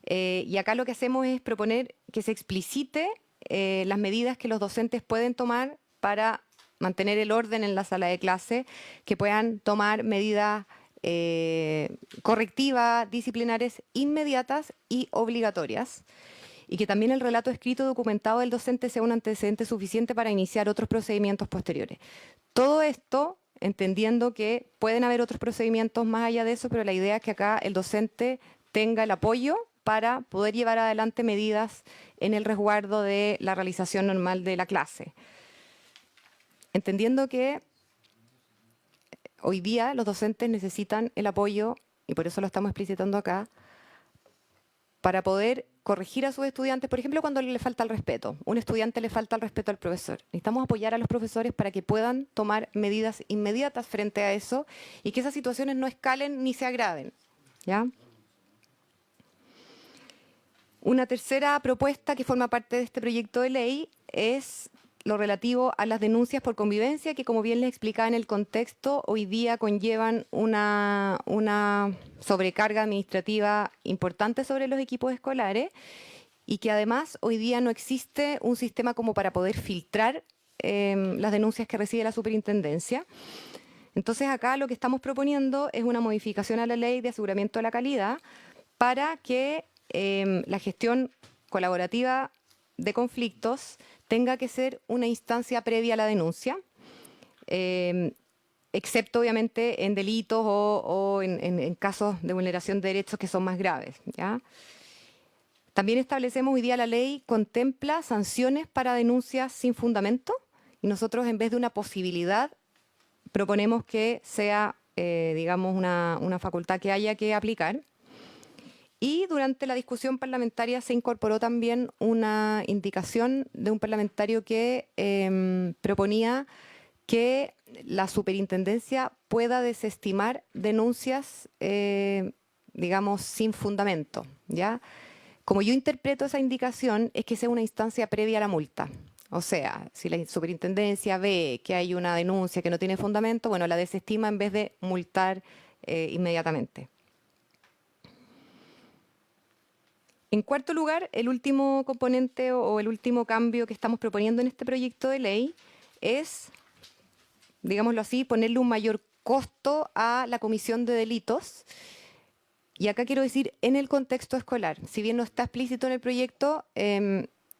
Y acá lo que hacemos es proponer que se explicite las medidas que los docentes pueden tomar para mantener el orden en la sala de clase, que puedan tomar medidas correctivas, disciplinares inmediatas y obligatorias, y que también el relato escrito documentado del docente sea un antecedente suficiente para iniciar otros procedimientos posteriores. Todo esto entendiendo que pueden haber otros procedimientos más allá de eso, pero la idea es que acá el docente tenga el apoyo para poder llevar adelante medidas en el resguardo de la realización normal de la clase. Entendiendo que hoy día los docentes necesitan el apoyo, y por eso lo estamos explicitando acá, para poder corregir a sus estudiantes, por ejemplo, cuando le falta el respeto. Un estudiante le falta el respeto al profesor. Necesitamos apoyar a los profesores para que puedan tomar medidas inmediatas frente a eso y que esas situaciones no escalen ni se agraven, ¿ya? Una tercera propuesta que forma parte de este proyecto de ley es lo relativo a las denuncias por convivencia, que como bien les explicaba en el contexto, hoy día conllevan una sobrecarga administrativa importante sobre los equipos escolares y que además hoy día no existe un sistema como para poder filtrar las denuncias que recibe la superintendencia. Entonces acá lo que estamos proponiendo es una modificación a la ley de aseguramiento de la calidad para que la gestión colaborativa de conflictos tenga que ser una instancia previa a la denuncia, excepto obviamente en delitos o en casos de vulneración de derechos que son más graves, ¿ya? También establecemos hoy día la ley contempla sanciones para denuncias sin fundamento y nosotros en vez de una posibilidad proponemos que sea, digamos, una facultad que haya que aplicar. Y durante la discusión parlamentaria se incorporó también una indicación de un parlamentario que proponía que la superintendencia pueda desestimar denuncias, digamos, sin fundamento, ¿ya? Como yo interpreto esa indicación, es que sea una instancia previa a la multa. O sea, si la superintendencia ve que hay una denuncia que no tiene fundamento, bueno, la desestima en vez de multar inmediatamente. En cuarto lugar, el último componente o el último cambio que estamos proponiendo en este proyecto de ley es, digámoslo así, ponerle un mayor costo a la comisión de delitos. Y acá quiero decir, en el contexto escolar. Si bien no está explícito en el proyecto,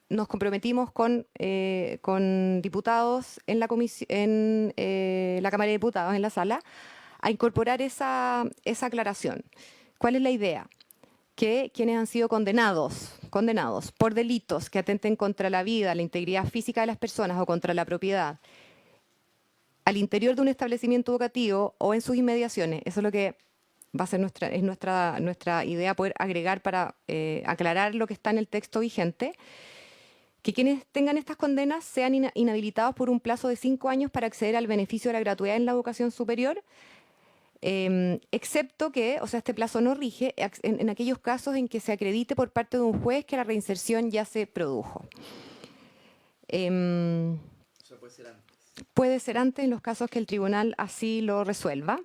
nos comprometimos con diputados en la Cámara de Diputados, en la sala, a incorporar esa aclaración. ¿Cuál es la idea? Que quienes han sido condenados por delitos que atenten contra la vida, la integridad física de las personas o contra la propiedad, al interior de un establecimiento educativo o en sus inmediaciones, eso es lo que va a ser nuestra idea, poder agregar para aclarar lo que está en el texto vigente, que quienes tengan estas condenas sean inhabilitados por un plazo de 5 años para acceder al beneficio de la gratuidad en la educación superior, excepto que, o sea, este plazo no rige en aquellos casos en que se acredite por parte de un juez que la reinserción ya se produjo. Puede ser antes. Puede ser antes en los casos que el tribunal así lo resuelva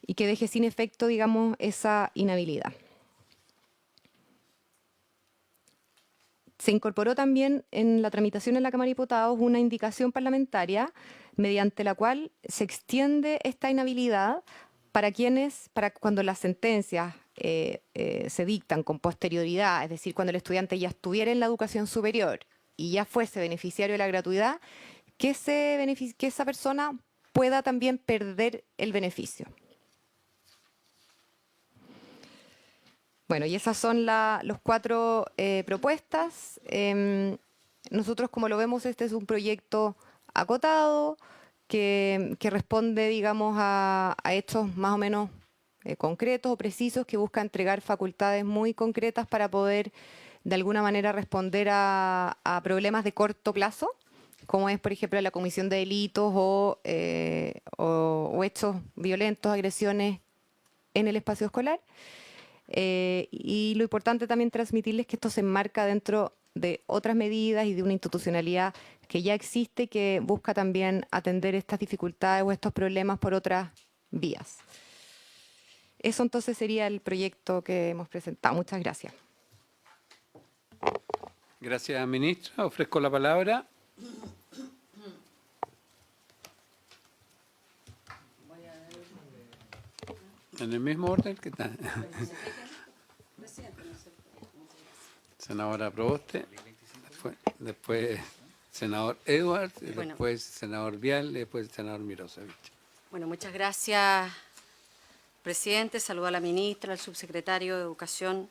y que deje sin efecto, digamos, esa inhabilidad. Se incorporó también en la tramitación en la Cámara de Diputados una indicación parlamentaria mediante la cual se extiende esta inhabilidad para cuando las sentencias se dictan con posterioridad, es decir, cuando el estudiante ya estuviera en la educación superior y ya fuese beneficiario de la gratuidad, que esa persona pueda también perder el beneficio. Bueno, y esas son las 4 propuestas. Nosotros, como lo vemos, este es un proyecto acotado, que responde, digamos, a hechos más o menos concretos o precisos, que busca entregar facultades muy concretas para poder, de alguna manera, responder a problemas de corto plazo, como es, por ejemplo, la comisión de delitos o hechos violentos, agresiones en el espacio escolar. Y lo importante también transmitirles que esto se enmarca dentro de otras medidas y de una institucionalidad que ya existe y que busca también atender estas dificultades o estos problemas por otras vías. Eso entonces sería el proyecto que hemos presentado. Muchas gracias. Gracias, ministra. Ofrezco la palabra. En el mismo orden que está. Senadora Proboste, después senador Edwards, y Bueno. después senador Vial, y después senador Mirosevich. Bueno, muchas gracias, presidente. Saludo a la ministra, al subsecretario de Educación.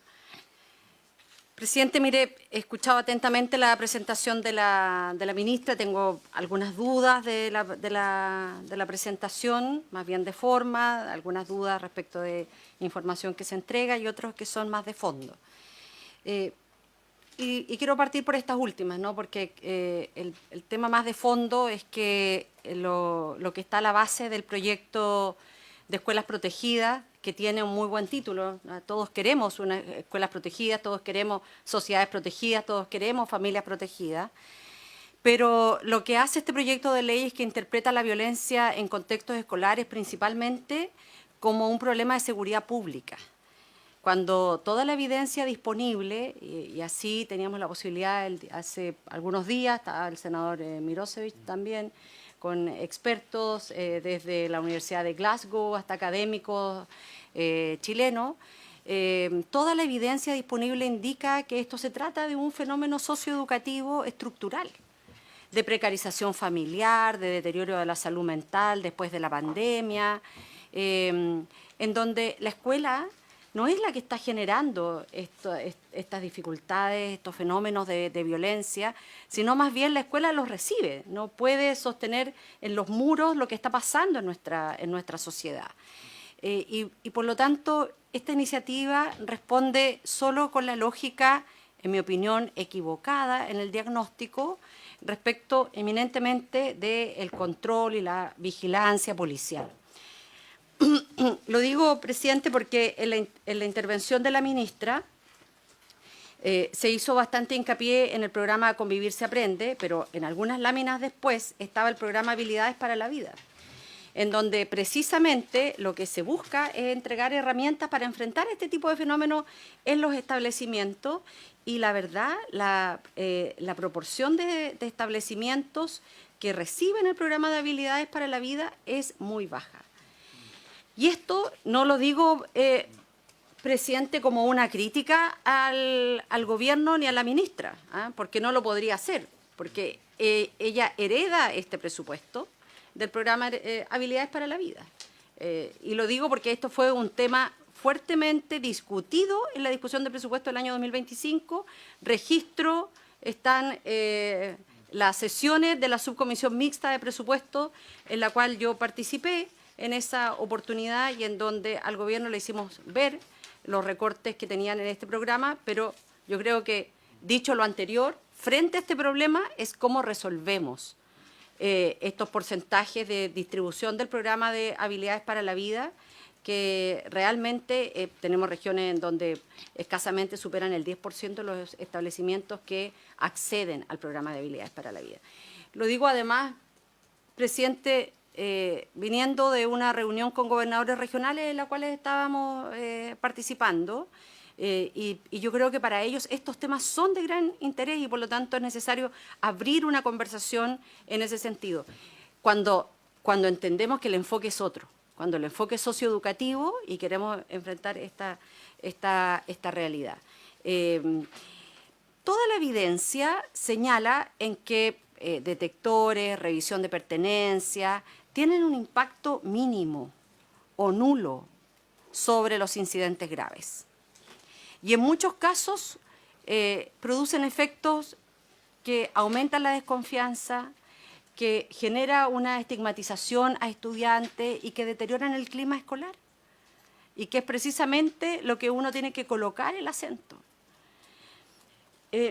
Presidente, mire, he escuchado atentamente la presentación de la ministra. Tengo algunas dudas de la presentación, más bien de forma, algunas dudas respecto de información que se entrega y otros que son más de fondo. Y quiero partir por estas últimas, ¿no? Porque el tema más de fondo es que lo que está a la base del proyecto de escuelas protegidas, que tiene un muy buen título, ¿no? Todos queremos unas escuelas protegidas, todos queremos sociedades protegidas, todos queremos familias protegidas, pero lo que hace este proyecto de ley es que interpreta la violencia en contextos escolares principalmente como un problema de seguridad pública. Cuando toda la evidencia disponible, y así teníamos la posibilidad hace algunos días, estaba el senador Mirosevich también, con expertos desde la Universidad de Glasgow hasta académicos chilenos, toda la evidencia disponible indica que esto se trata de un fenómeno socioeducativo estructural, de precarización familiar, de deterioro de la salud mental después de la pandemia, en donde la escuela no es la que está generando estas dificultades, estos fenómenos de violencia, sino más bien la escuela los recibe, no puede sostener en los muros lo que está pasando en nuestra sociedad. Y por lo tanto, esta iniciativa responde solo con la lógica, en mi opinión, equivocada en el diagnóstico respecto eminentemente del control y la vigilancia policial. Lo digo, presidente, porque en la intervención de la ministra se hizo bastante hincapié en el programa Convivir se aprende, pero en algunas láminas después estaba el programa Habilidades para la Vida, en donde precisamente lo que se busca es entregar herramientas para enfrentar este tipo de fenómenos en los establecimientos, y la verdad, la proporción de establecimientos que reciben el programa de Habilidades para la Vida es muy baja. Y esto no lo digo, presidente, como una crítica al gobierno ni a la ministra, porque no lo podría hacer, porque ella hereda este presupuesto del programa Habilidades para la Vida. Y lo digo porque esto fue un tema fuertemente discutido en la discusión del presupuesto del año 2025. Registro, están las sesiones de la subcomisión mixta de presupuesto en la cual yo participé en esa oportunidad y en donde al gobierno le hicimos ver los recortes que tenían en este programa, pero yo creo que, dicho lo anterior, frente a este problema es cómo resolvemos estos porcentajes de distribución del programa de Habilidades para la Vida, que realmente tenemos regiones en donde escasamente superan el 10% de los establecimientos que acceden al programa de Habilidades para la Vida. Lo digo además, presidente, viniendo de una reunión con gobernadores regionales en la cual estábamos participando, y yo creo que para ellos estos temas son de gran interés y por lo tanto es necesario abrir una conversación en ese sentido. Cuando entendemos que el enfoque es otro, cuando el enfoque es socioeducativo y queremos enfrentar esta realidad. Toda la evidencia señala en que detectores, revisión de pertenencia, tienen un impacto mínimo o nulo sobre los incidentes graves. Y en muchos casos producen efectos que aumentan la desconfianza, que genera una estigmatización a estudiantes y que deterioran el clima escolar. Y que es precisamente lo que uno tiene que colocar el acento.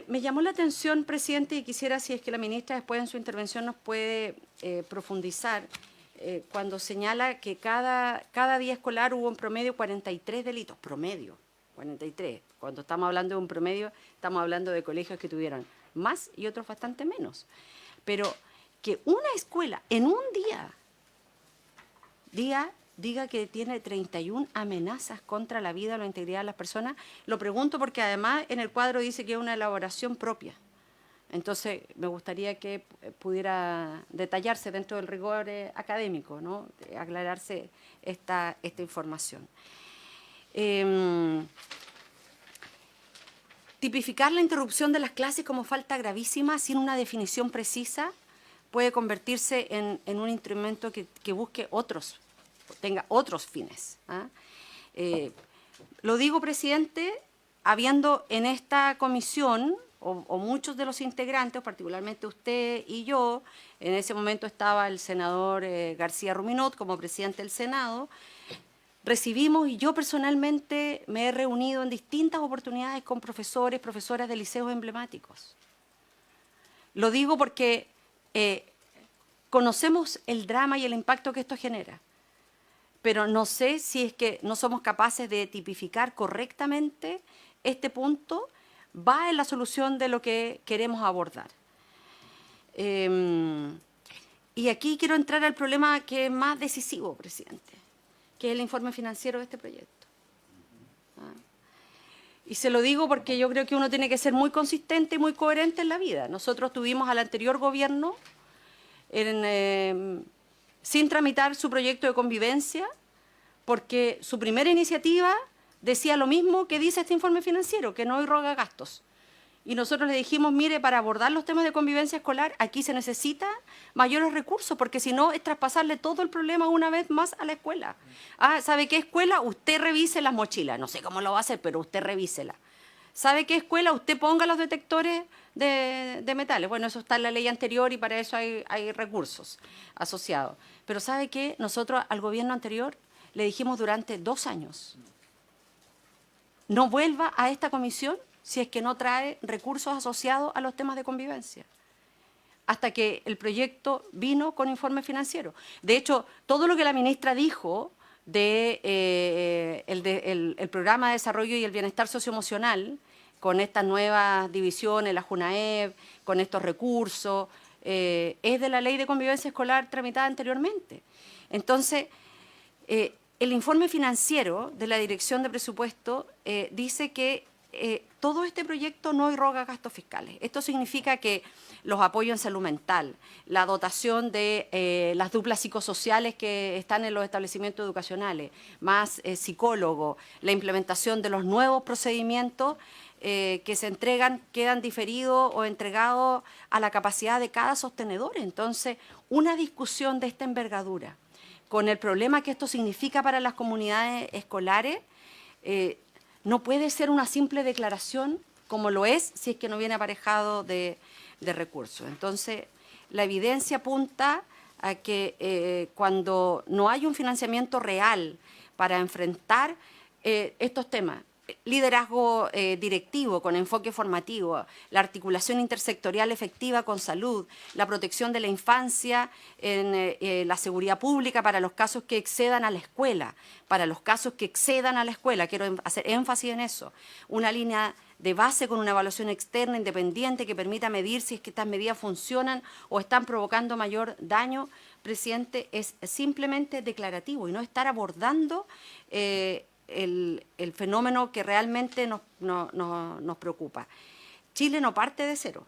Me llamó la atención, presidente, y quisiera, si es que la ministra después en su intervención nos puede profundizar, cuando señala que cada día escolar hubo en promedio 43 delitos, promedio, 43. Cuando estamos hablando de un promedio, estamos hablando de colegios que tuvieron más y otros bastante menos. Pero que una escuela en un día diga que tiene 31 amenazas contra la vida o la integridad de las personas, lo pregunto porque además en el cuadro dice que es una elaboración propia Entonces, me gustaría que pudiera detallarse dentro del rigor académico, ¿no? Aclararse esta información. Tipificar la interrupción de las clases como falta gravísima sin una definición precisa puede convertirse en un instrumento que busque otros, tenga otros fines. Lo digo, presidente, habiendo en esta comisión, o muchos de los integrantes, particularmente usted y yo, en ese momento estaba el senador García Ruminot como presidente del Senado, recibimos, y yo personalmente me he reunido en distintas oportunidades con profesores, profesoras de liceos emblemáticos. Lo digo porque conocemos el drama y el impacto que esto genera, pero no sé si es que no somos capaces de tipificar correctamente este punto, va en la solución de lo que queremos abordar. Y aquí quiero entrar al problema que es más decisivo, presidente, que es el informe financiero de este proyecto. Y se lo digo porque yo creo que uno tiene que ser muy consistente y muy coherente en la vida. Nosotros tuvimos al anterior gobierno sin tramitar su proyecto de convivencia, porque su primera iniciativa decía lo mismo que dice este informe financiero, que no irroga gastos. Y nosotros le dijimos, mire, para abordar los temas de convivencia escolar, aquí se necesita mayores recursos, porque si no es traspasarle todo el problema una vez más a la escuela. ¿Sabe qué escuela? Usted revise las mochilas. No sé cómo lo va a hacer, pero usted revísela. ¿Sabe qué escuela? Usted ponga los detectores de metales. Bueno, eso está en la ley anterior y para eso hay recursos asociados. Pero ¿sabe qué? Nosotros al gobierno anterior le dijimos durante 2 años, no vuelva a esta comisión si es que no trae recursos asociados a los temas de convivencia, hasta que el proyecto vino con informe financiero. De hecho, todo lo que la ministra dijo del programa de desarrollo y el bienestar socioemocional, con estas nuevas divisiones, la JUNAEB, con estos recursos, es de la ley de convivencia escolar tramitada anteriormente. Entonces, el informe financiero de la Dirección de Presupuesto dice que todo este proyecto no irroga gastos fiscales. Esto significa que los apoyos en salud mental, la dotación de las duplas psicosociales que están en los establecimientos educacionales, más psicólogos, la implementación de los nuevos procedimientos que se entregan, quedan diferidos o entregados a la capacidad de cada sostenedor. Entonces, una discusión de esta envergadura, con el problema que esto significa para las comunidades escolares, no puede ser una simple declaración como lo es si es que no viene aparejado de recursos. Entonces, la evidencia apunta a que cuando no hay un financiamiento real para enfrentar estos temas, liderazgo directivo con enfoque formativo, la articulación intersectorial efectiva con salud, la protección de la infancia en la seguridad pública para los casos que excedan a la escuela, quiero hacer énfasis en eso, una línea de base con una evaluación externa independiente que permita medir si es que estas medidas funcionan o están provocando mayor daño, presidente, es simplemente declarativo y no estar abordando el fenómeno que realmente nos preocupa. Chile no parte de cero.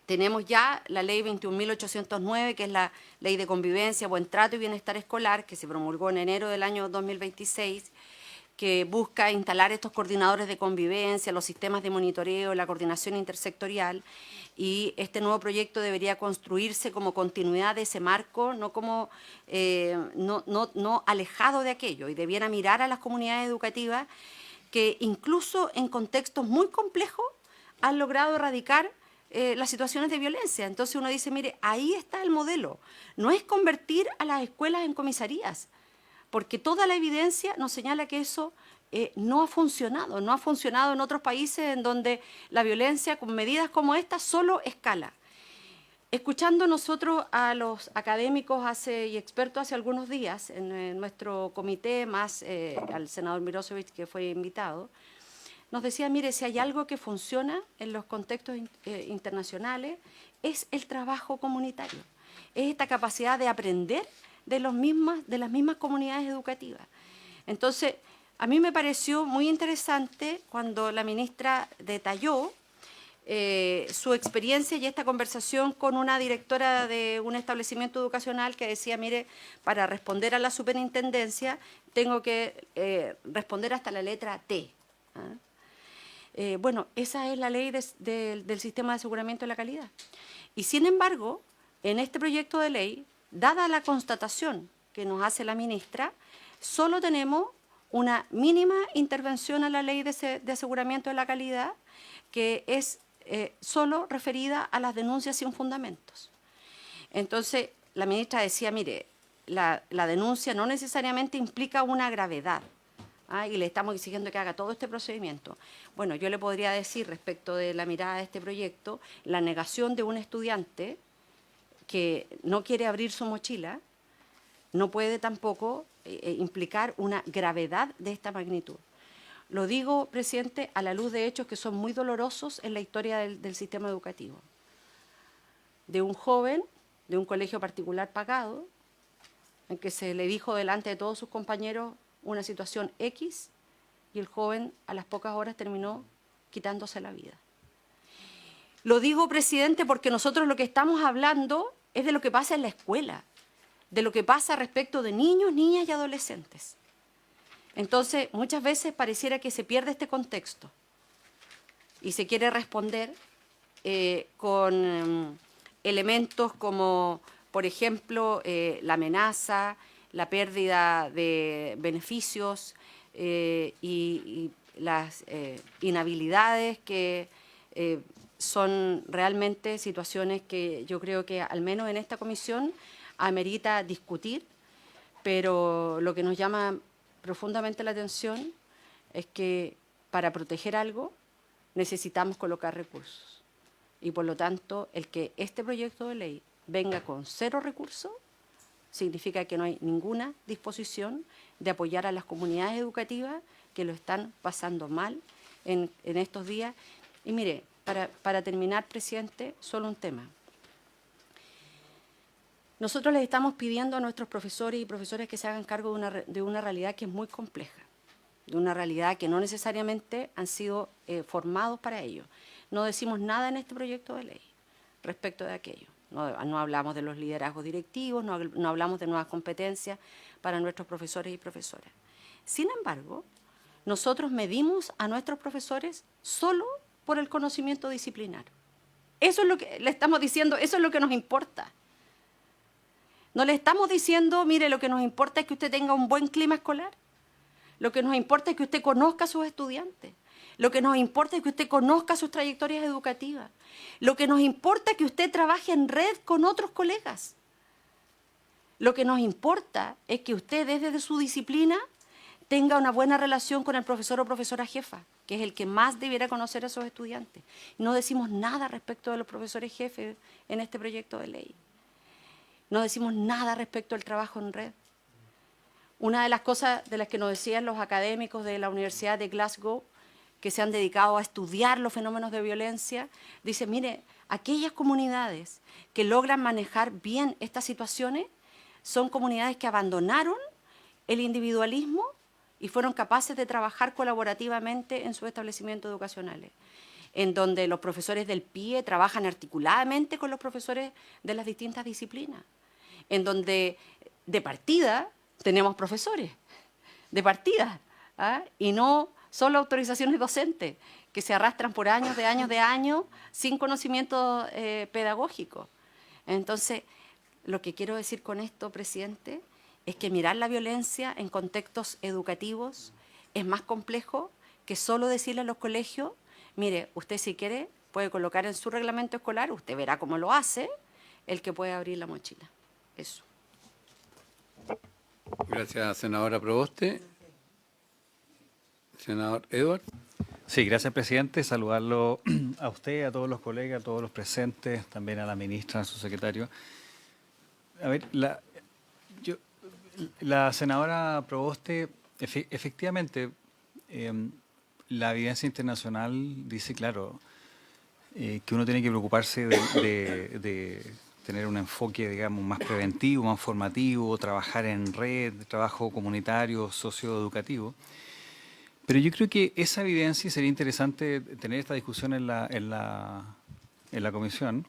Tenemos ya la ley 21.809, que es la ley de convivencia, buen trato y bienestar escolar, que se promulgó en enero del año 2026, que busca instalar estos coordinadores de convivencia, los sistemas de monitoreo, la coordinación intersectorial, y este nuevo proyecto debería construirse como continuidad de ese marco, no como no alejado de aquello, y debiera mirar a las comunidades educativas que incluso en contextos muy complejos han logrado erradicar las situaciones de violencia. Entonces uno dice, mire, ahí está el modelo, no es convertir a las escuelas en comisarías, porque toda la evidencia nos señala que eso no ha funcionado en otros países en donde la violencia con medidas como esta solo escala. Escuchando nosotros a los académicos y expertos hace algunos días en nuestro comité, más al senador Mirosevic, que fue invitado, nos decía, mire, si hay algo que funciona en los contextos internacionales es el trabajo comunitario, es esta capacidad de aprender de las mismas comunidades educativas. Entonces, a mí me pareció muy interesante cuando la ministra detalló su experiencia y esta conversación con una directora de un establecimiento educacional que decía, mire, para responder a la superintendencia tengo que responder hasta la letra T. Bueno, esa es la ley del sistema de aseguramiento de la calidad. Y sin embargo, en este proyecto de ley, dada la constatación que nos hace la ministra, solo tenemos una mínima intervención a la ley de aseguramiento de la calidad, que es solo referida a las denuncias sin fundamentos. Entonces, la ministra decía, mire, la denuncia no necesariamente implica una gravedad, y le estamos exigiendo que haga todo este procedimiento. Bueno, yo le podría decir respecto de la mirada de este proyecto, la negación de un estudiante que no quiere abrir su mochila no puede tampoco implicar una gravedad de esta magnitud. Lo digo, presidente, a la luz de hechos que son muy dolorosos en la historia del sistema educativo. De un joven, de un colegio particular pagado, en que se le dijo delante de todos sus compañeros una situación X, y el joven a las pocas horas terminó quitándose la vida. Lo digo, presidente, porque nosotros lo que estamos hablando es de lo que pasa en la escuela, de lo que pasa respecto de niños, niñas y adolescentes. Entonces, muchas veces pareciera que se pierde este contexto y se quiere responder con elementos como, por ejemplo, la amenaza, la pérdida de beneficios y las inhabilidades, que son realmente situaciones que yo creo que al menos en esta comisión amerita discutir, pero lo que nos llama profundamente la atención es que para proteger algo necesitamos colocar recursos, y por lo tanto el que este proyecto de ley venga con 0 recursos significa que no hay ninguna disposición de apoyar a las comunidades educativas que lo están pasando mal en estos días. Y mire, para terminar, presidente, solo un tema. Nosotros les estamos pidiendo a nuestros profesores y profesoras que se hagan cargo de una realidad que es muy compleja, de una realidad que no necesariamente han sido formados para ello. No decimos nada en este proyecto de ley respecto de aquello. No hablamos de los liderazgos directivos, no hablamos de nuevas competencias para nuestros profesores y profesoras. Sin embargo, nosotros medimos a nuestros profesores solo por el conocimiento disciplinario. Eso es lo que le estamos diciendo, eso es lo que nos importa. No le estamos diciendo, mire, lo que nos importa es que usted tenga un buen clima escolar. Lo que nos importa es que usted conozca a sus estudiantes. Lo que nos importa es que usted conozca sus trayectorias educativas. Lo que nos importa es que usted trabaje en red con otros colegas. Lo que nos importa es que usted desde su disciplina tenga una buena relación con el profesor o profesora jefa, que es el que más debiera conocer a sus estudiantes. No decimos nada respecto de los profesores jefes en este proyecto de ley. No decimos nada respecto al trabajo en red. Una de las cosas de las que nos decían los académicos de la Universidad de Glasgow, que se han dedicado a estudiar los fenómenos de violencia, dice, mire, aquellas comunidades que logran manejar bien estas situaciones son comunidades que abandonaron el individualismo y fueron capaces de trabajar colaborativamente en sus establecimientos educacionales, en donde los profesores del PIE trabajan articuladamente con los profesores de las distintas disciplinas, en donde de partida tenemos profesores, de partida, y no solo autorizaciones docentes que se arrastran por años de años sin conocimiento pedagógico. Entonces, lo que quiero decir con esto, presidente, es que mirar la violencia en contextos educativos es más complejo que solo decirle a los colegios, mire, usted si quiere puede colocar en su reglamento escolar, usted verá cómo lo hace, el que puede abrir la mochila. Eso. Gracias, senadora Proboste. Senador Edward. Sí, gracias, presidente. Saludarlo a usted, a todos los colegas, a todos los presentes, también a la ministra, a su secretario. A ver, la senadora Proboste, efectivamente, la evidencia internacional dice, claro, que uno tiene que preocuparse de tener un enfoque, digamos, más preventivo, más formativo, trabajar en red, trabajo comunitario, socioeducativo. Pero yo creo que esa evidencia, y sería interesante tener esta discusión en la comisión,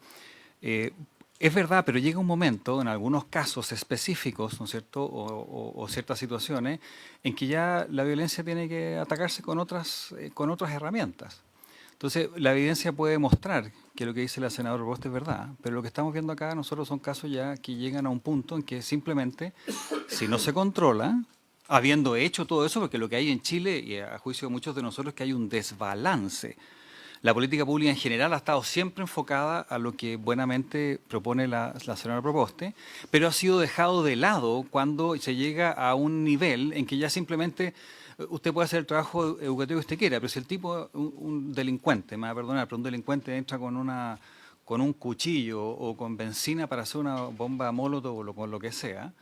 es verdad, pero llega un momento, en algunos casos específicos, ¿no es cierto?, o ciertas situaciones, en que ya la violencia tiene que atacarse con otras herramientas. Entonces, la evidencia puede mostrar que lo que dice la senadora Proboste es verdad, pero lo que estamos viendo acá nosotros son casos ya que llegan a un punto en que simplemente, si no se controla, habiendo hecho todo eso, porque lo que hay en Chile, y a juicio de muchos de nosotros, es que hay un desbalance. La política pública en general ha estado siempre enfocada a lo que buenamente propone la senadora Proboste, pero ha sido dejado de lado cuando se llega a un nivel en que ya simplemente usted puede hacer el trabajo educativo que usted quiera, pero si el tipo, un delincuente, me va a perdonar, pero un delincuente entra con un cuchillo o con benzina para hacer una bomba molotov o con lo que sea,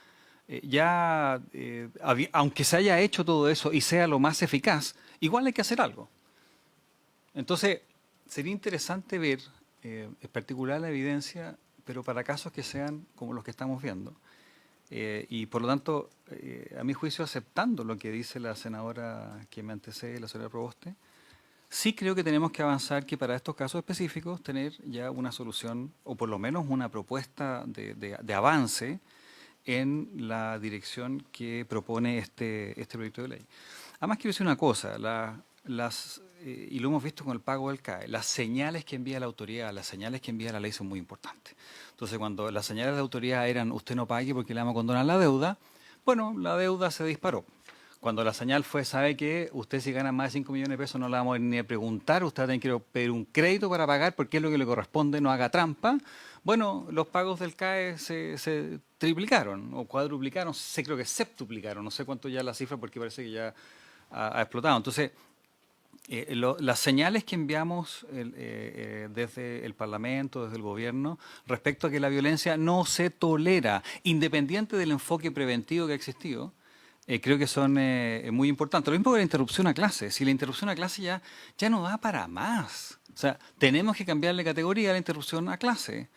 aunque se haya hecho todo eso y sea lo más eficaz, igual hay que hacer algo. Entonces, sería interesante ver, en particular la evidencia, pero para casos que sean como los que estamos viendo. Y por lo tanto, a mi juicio, aceptando lo que dice la senadora que me antecede, la senadora Proboste, sí creo que tenemos que avanzar que para estos casos específicos tener ya una solución, o por lo menos una propuesta de avance en la dirección que propone este proyecto de ley. Además, quiero decir una cosa, y lo hemos visto con el pago del CAE, las señales que envía la autoridad, las señales que envía la ley son muy importantes. Entonces, cuando las señales de autoridad eran usted no pague porque le vamos a condonar la deuda, bueno, la deuda se disparó. Cuando la señal fue, sabe que usted si gana más de 5 millones de pesos no le vamos a ir ni a preguntar, usted va a tener que pedir un crédito para pagar porque es lo que le corresponde, no haga trampa. Bueno, los pagos del CAE se triplicaron o cuadruplicaron, creo que septuplicaron, no sé cuánto ya la cifra porque parece que ya ha explotado. Entonces, las señales que enviamos desde el Parlamento, desde el Gobierno, respecto a que la violencia no se tolera, independiente del enfoque preventivo que ha existido, creo que son muy importantes. Lo mismo que la interrupción a clase. Si la interrupción a clase ya no da para más. O sea, tenemos que cambiarle categoría a la interrupción a clase.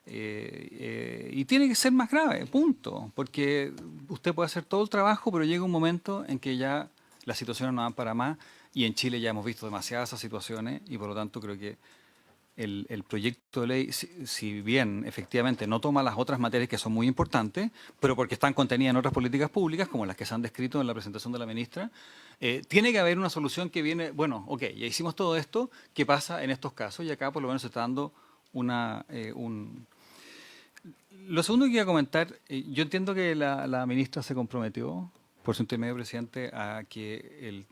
Y tiene que ser más grave, punto. Porque usted puede hacer todo el trabajo, pero llega un momento en que ya las situaciones no dan para más. Y en Chile ya hemos visto demasiadas esas situaciones y por lo tanto creo que el proyecto de ley, si bien efectivamente no toma las otras materias que son muy importantes, pero porque están contenidas en otras políticas públicas, como las que se han descrito en la presentación de la ministra, tiene que haber una solución que viene, bueno, ok, ya hicimos todo esto, ¿qué pasa en estos casos? Y acá por lo menos se está dando Lo segundo que quería comentar, yo entiendo que la ministra se comprometió, por su intermedio presidente, a que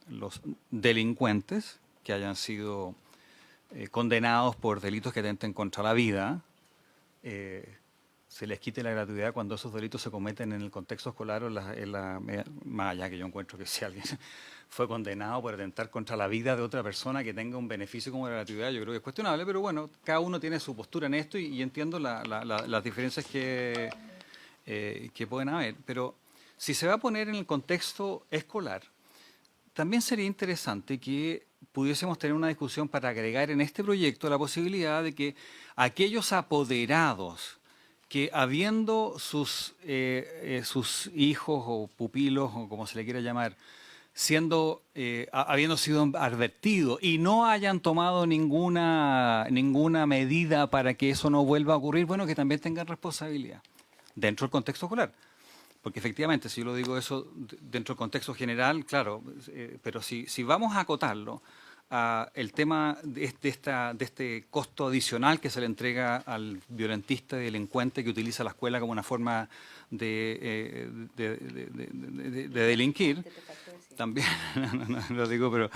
los delincuentes que hayan sido condenados por delitos que atenten contra la vida, se les quite la gratuidad cuando esos delitos se cometen en el contexto escolar o más allá que yo encuentro que si alguien fue condenado por atentar contra la vida de otra persona que tenga un beneficio como la gratuidad, yo creo que es cuestionable, pero bueno, cada uno tiene su postura en esto y entiendo las diferencias que pueden haber, pero si se va a poner en el contexto escolar, también sería interesante que pudiésemos tener una discusión para agregar en este proyecto la posibilidad de que aquellos apoderados que habiendo sus hijos o pupilos o como se le quiera llamar, habiendo sido advertidos y no hayan tomado ninguna medida para que eso no vuelva a ocurrir, bueno, que también tengan responsabilidad dentro del contexto escolar. Porque efectivamente, si yo lo digo eso dentro del contexto general, claro, pero si vamos a acotarlo a el tema de este costo adicional que se le entrega al violentista y delincuente que utiliza la escuela como una forma de delinquir, también, no lo digo, pero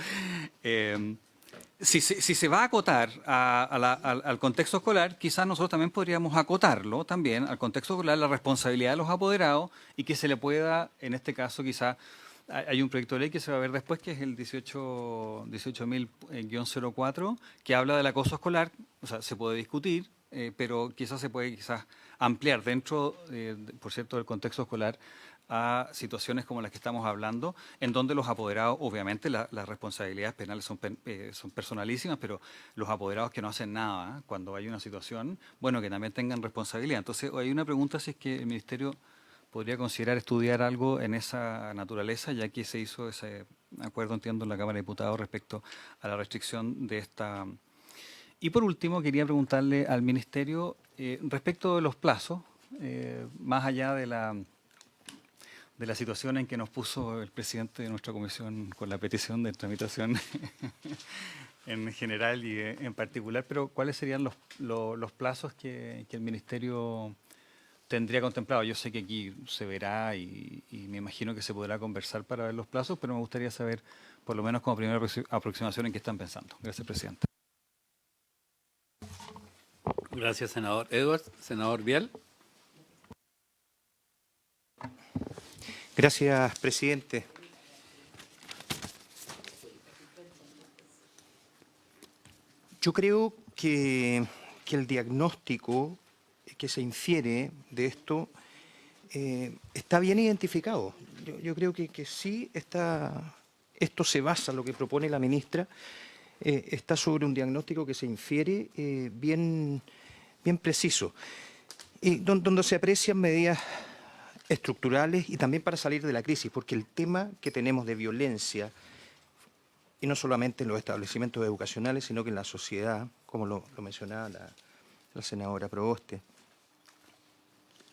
si se va a acotar al contexto escolar, quizás nosotros también podríamos acotarlo también al contexto escolar, la responsabilidad de los apoderados y que se le pueda, en este caso quizás, hay un proyecto de ley que se va a ver después, que es el 18.000-04, que habla del acoso escolar, o sea, se puede discutir, pero quizás se puede ampliar dentro, por cierto, del contexto escolar, a situaciones como las que estamos hablando, en donde los apoderados, obviamente las responsabilidades penales son personalísimas, pero los apoderados que no hacen nada cuando hay una situación, bueno, que también tengan responsabilidad. Entonces, hay una pregunta si es que el Ministerio podría considerar estudiar algo en esa naturaleza, ya que se hizo ese acuerdo, entiendo, en la Cámara de Diputados respecto a la restricción de esta. Y por último, quería preguntarle al Ministerio respecto de los plazos, más allá de la situación en que nos puso el presidente de nuestra comisión con la petición de tramitación en general y en particular, pero ¿cuáles serían los plazos que el Ministerio tendría contemplado? Yo sé que aquí se verá y me imagino que se podrá conversar para ver los plazos, pero me gustaría saber, por lo menos como primera aproximación, en qué están pensando. Gracias, presidente. Gracias, senador Edwards. Senador Vial. Gracias, presidente. Yo creo que el diagnóstico que se infiere de esto está bien identificado. Yo creo que sí está, esto se basa, lo que propone la ministra, está sobre un diagnóstico que se infiere bien preciso, y donde se aprecian medidas estructurales y también para salir de la crisis, porque el tema que tenemos de violencia, y no solamente en los establecimientos educacionales, sino que en la sociedad, como lo mencionaba la senadora Proboste,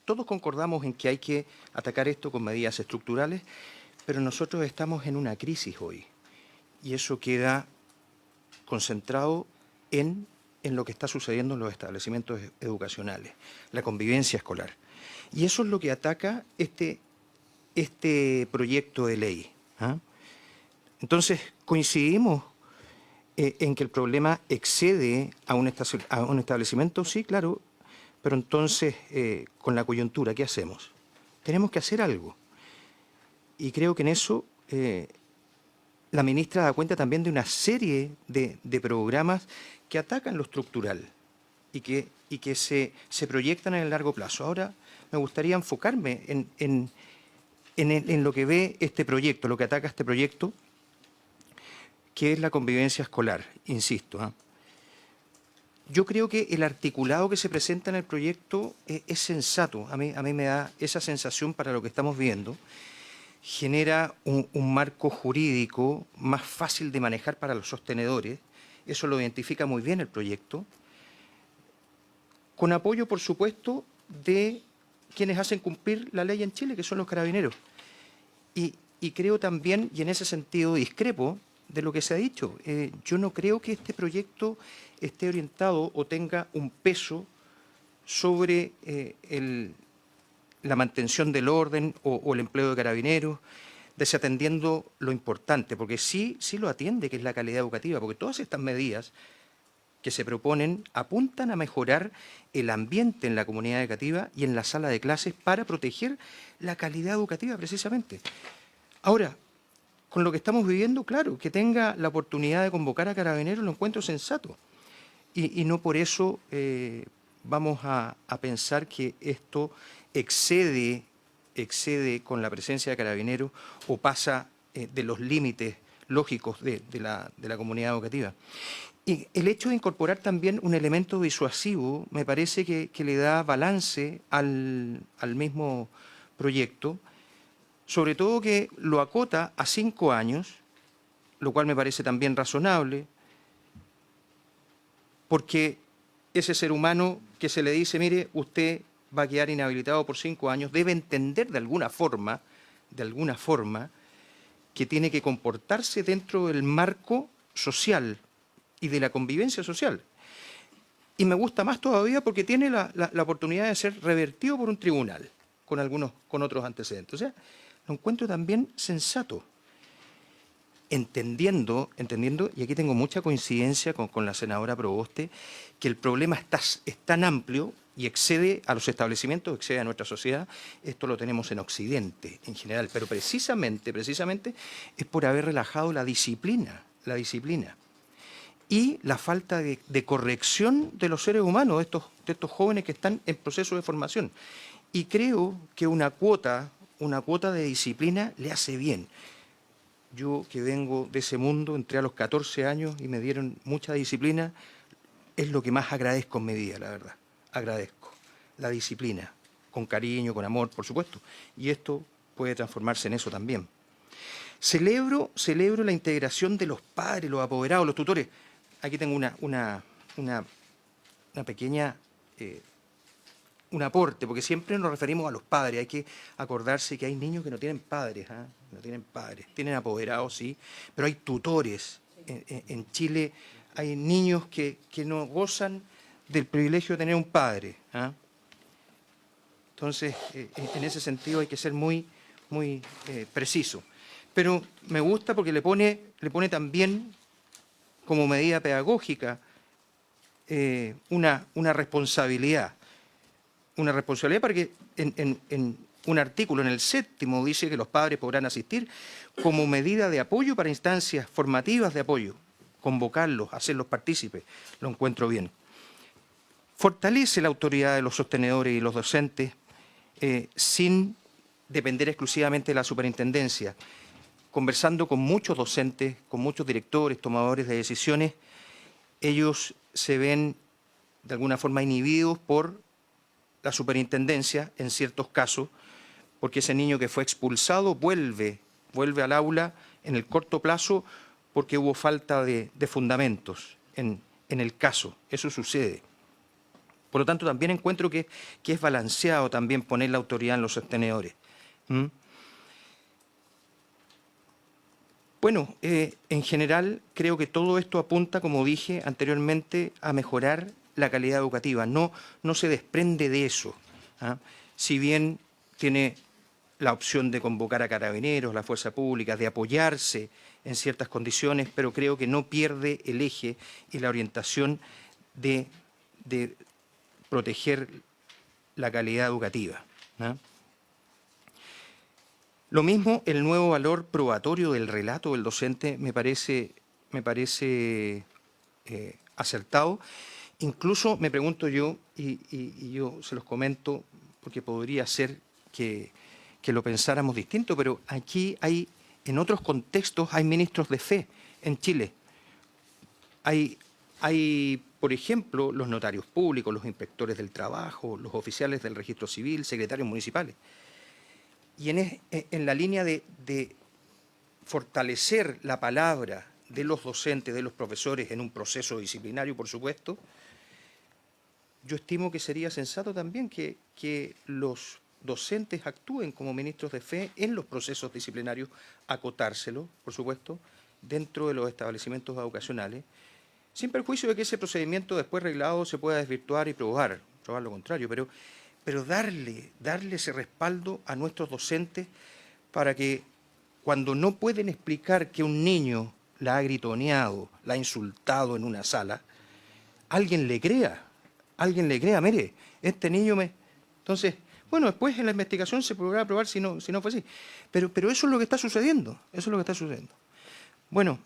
todos concordamos en que hay que atacar esto con medidas estructurales, pero nosotros estamos en una crisis hoy, y eso queda concentrado en lo que está sucediendo en los establecimientos educacionales, la convivencia escolar. Y eso es lo que ataca este proyecto de ley. Entonces, coincidimos en que el problema excede a un establecimiento, sí, claro, pero entonces, con la coyuntura, ¿qué hacemos? Tenemos que hacer algo. Y creo que en eso la ministra da cuenta también de una serie de programas que atacan lo estructural y que se proyectan en el largo plazo. Ahora me gustaría enfocarme en lo que ve este proyecto, lo que ataca este proyecto, que es la convivencia escolar, insisto. Yo creo que el articulado que se presenta en el proyecto es sensato. A mí me da esa sensación para lo que estamos viendo. Genera un marco jurídico más fácil de manejar para los sostenedores. Eso lo identifica muy bien el proyecto. Con apoyo, por supuesto, de quienes hacen cumplir la ley en Chile, que son los carabineros. Y creo también, y en ese sentido discrepo de lo que se ha dicho, yo no creo que este proyecto esté orientado o tenga un peso sobre la mantención del orden o el empleo de carabineros, desatendiendo lo importante, porque sí lo atiende, que es la calidad educativa, porque todas estas medidas que se proponen apuntan a mejorar el ambiente en la comunidad educativa y en la sala de clases para proteger la calidad educativa precisamente. Ahora, con lo que estamos viviendo, claro, que tenga la oportunidad de convocar a carabineros lo encuentro sensato. Y no por eso vamos a pensar que esto excede con la presencia de carabineros o pasa de los límites lógicos de la comunidad educativa. Y el hecho de incorporar también un elemento disuasivo me parece que le da balance al mismo proyecto, sobre todo que lo acota a 5 años, lo cual me parece también razonable, porque ese ser humano que se le dice, mire, usted va a quedar inhabilitado por 5 años, debe entender de alguna forma, que tiene que comportarse dentro del marco social y de la convivencia social. Y me gusta más todavía porque tiene la oportunidad de ser revertido por un tribunal, con otros antecedentes. O sea, lo encuentro también sensato, entendiendo, y aquí tengo mucha coincidencia con la senadora Proboste, que el problema es tan amplio y excede a los establecimientos, excede a nuestra sociedad. Esto lo tenemos en Occidente en general, pero precisamente es por haber relajado la disciplina y la falta de corrección de los seres humanos, de estos jóvenes que están en proceso de formación. Y creo que una cuota de disciplina le hace bien. Yo, que vengo de ese mundo, entré a los 14 años y me dieron mucha disciplina, es lo que más agradezco en mi vida, la verdad. Agradezco la disciplina. con cariño, con amor, por supuesto. Y esto puede transformarse en eso también. Celebro la integración de los padres, los apoderados, los tutores. Aquí tengo una pequeña... un aporte, porque siempre nos referimos a los padres. Hay que acordarse que hay niños que no tienen padres, no tienen padres, tienen apoderados, sí, pero hay tutores. En Chile hay niños que no gozan del privilegio de tener un padre. Entonces, en ese sentido hay que ser muy preciso. Pero me gusta porque le pone también, como medida pedagógica, una responsabilidad. Una responsabilidad para que en un artículo, en el 7º, dice que los padres podrán asistir como medida de apoyo para instancias formativas de apoyo, convocarlos, hacerlos partícipes. Lo encuentro bien. Fortalece la autoridad de los sostenedores y los docentes sin depender exclusivamente de la superintendencia. Conversando con muchos docentes, con muchos directores, tomadores de decisiones, ellos se ven de alguna forma inhibidos por la superintendencia en ciertos casos, porque ese niño que fue expulsado vuelve al aula en el corto plazo porque hubo falta de fundamentos en el caso. Eso sucede. Por lo tanto, también encuentro que es balanceado también poner la autoridad en los sostenedores. Bueno, en general creo que todo esto apunta, como dije anteriormente, a mejorar la calidad educativa. No se desprende de eso. Si bien tiene la opción de convocar a carabineros, la fuerza pública, de apoyarse en ciertas condiciones, pero creo que no pierde el eje y la orientación de proteger la calidad educativa. Lo mismo, el nuevo valor probatorio del relato del docente me parece acertado. Incluso me pregunto yo, y yo se los comento porque podría ser que lo pensáramos distinto, pero aquí en otros contextos hay ministros de fe en Chile. Hay, por ejemplo, los notarios públicos, los inspectores del trabajo, los oficiales del registro civil, secretarios municipales. Y en la línea de fortalecer la palabra de los docentes, de los profesores en un proceso disciplinario, por supuesto, yo estimo que sería sensato también que los docentes actúen como ministros de fe en los procesos disciplinarios, acotárselo, por supuesto, dentro de los establecimientos educacionales, sin perjuicio de que ese procedimiento después reglado se pueda desvirtuar y probar lo contrario, pero darle ese respaldo a nuestros docentes para que cuando no pueden explicar que un niño la ha gritoneado, la ha insultado en una sala, alguien le crea, mire, este niño me... Entonces, bueno, después en la investigación se podrá probar si no fue así. Pero eso es lo que está sucediendo, Bueno,